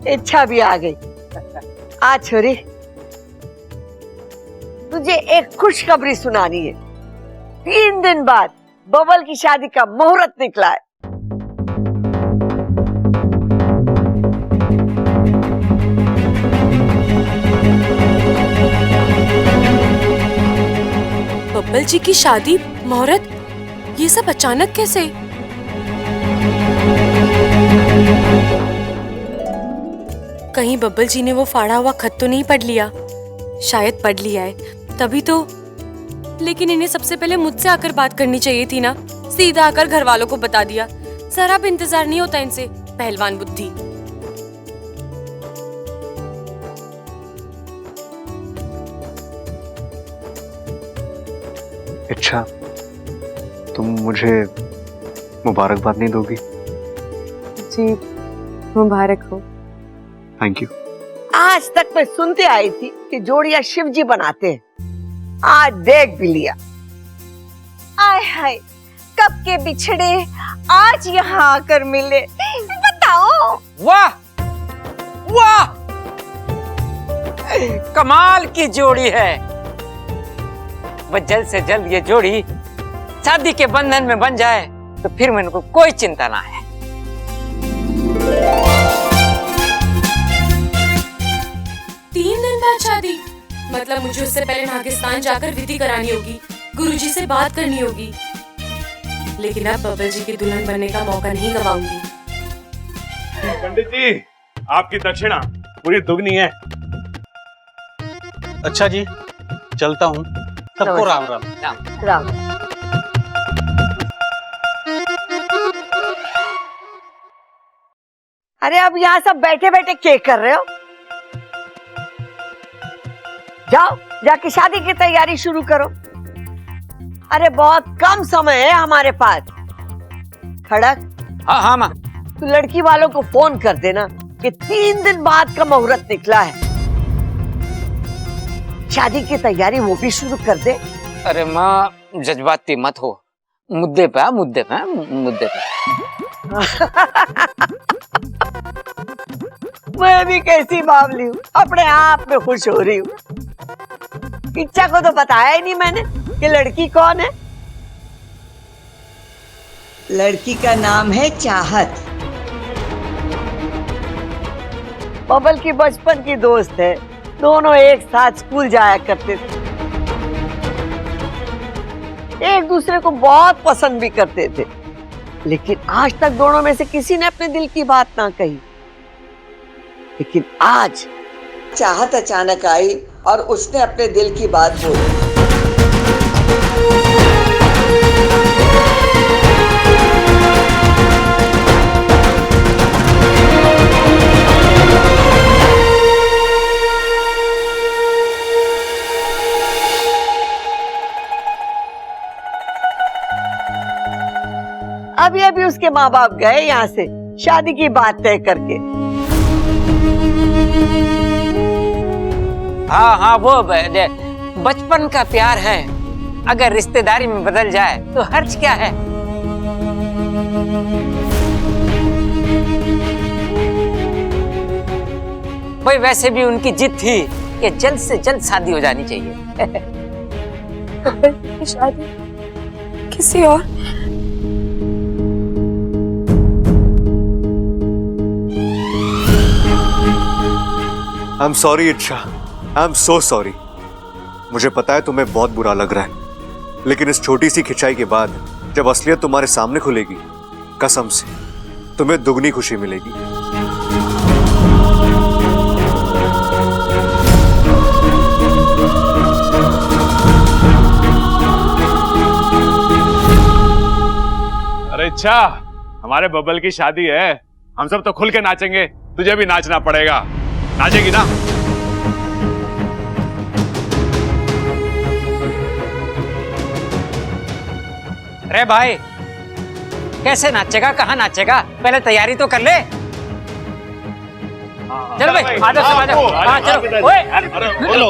इच्छा भी आ गई। आ छोरी, तुझे एक खुशखबरी सुनानी है। 3 दिन बाद बबल की शादी का मुहूर्त निकला है। बब्बल जी की शादी, मुहूर्त, ये सब अचानक कैसे? कहीं बब्बल जी ने वो फाड़ा हुआ खत तो नहीं पढ़ लिया? शायद पढ़ लिया है, तभी तो। लेकिन इन्हें सबसे पहले मुझसे आकर बात करनी चाहिए थी ना, सीधा आकर घर वालों को बता दिया। जरा भी इंतजार नहीं होता इनसे, पहलवान बुद्धि। अच्छा, तुम मुझे मुबारकबाद नहीं दोगी? जी मुबारक हो। Thank you. आज तक मैं सुनते आई थी कि जोड़ियां शिव जी बनाते हैं, आज देख भी लिया। आय हाय, कब के बिछड़े आज यहाँ आकर मिले, बताओ। वाह वाह, कमाल की जोड़ी है। वह जल्द से जल्द ये जोड़ी शादी के बंधन में बन जाए तो फिर मेरे को कोई चिंता ना है। 3 दिन बाद शादी, मतलब मुझे उससे पहले पाकिस्तान जाकर विधि करानी होगी, गुरुजी से बात करनी होगी। लेकिन अब बब्बल जी की दुल्हन बनने का मौका नहीं गवाऊंगी। पंडित जी, आपकी दक्षिणा पूरी दुगनी है। अच्छा जी, चलता हूँ। सबको राम राम। राम। अरे अब यहाँ सब बैठे बैठे क्या कर रहे हो? जाओ जाके शादी की तैयारी शुरू करो। अरे बहुत कम समय है हमारे पास। खड़क। हाँ हाँ माँ। तू लड़की वालों को फोन कर देना कि 3 दिन बाद का मुहूर्त निकला है, शादी की तैयारी वो भी शुरू कर दे। अरे माँ जज्बाती मत हो, मुद्दे पे मुद्दे पे मुद्दे पे। मैं भी कैसी बावली हूँ, अपने आप में खुश हो रही हूँ। इच्छा को तो बताया ही नहीं मैंने कि लड़की कौन है। लड़की का नाम है चाहत। बबल की बचपन की दोस्त है, दोनों एक साथ स्कूल जाया करते थे, एक दूसरे को बहुत पसंद भी करते थे, लेकिन आज तक दोनों में से किसी ने अपने दिल की बात ना कही। लेकिन आज चाहत अचानक आई और उसने अपने दिल की बात बोली। अभी अभी उसके माँ बाप गए यहाँ से शादी की बात तय करके। हाँ हाँ, वो बचपन का प्यार है, अगर रिश्तेदारी में बदल जाए तो हर्ज क्या है। भाई वैसे भी उनकी जिद थी कि जल्द से जल्द शादी हो जानी चाहिए। शादी किसी और? आई एम सॉरी इच्छा, आई एम सो सॉरी। मुझे पता है तुम्हें बहुत बुरा लग रहा है, लेकिन इस छोटी सी खिंचाई के बाद जब असलियत तुम्हारे सामने खुलेगी, कसम से तुम्हें दुगनी खुशी मिलेगी। अरे इच्छा, हमारे बबल की शादी है, हम सब तो खुल के नाचेंगे, तुझे भी नाचना पड़ेगा। नाचेगी ना? अरे भाई कैसे नाचेगा, कहाँ नाचेगा, पहले तैयारी तो कर ले। चलो भाई, आ जाओ, आ जाओ। हाँ चलो। ओए, बोलो।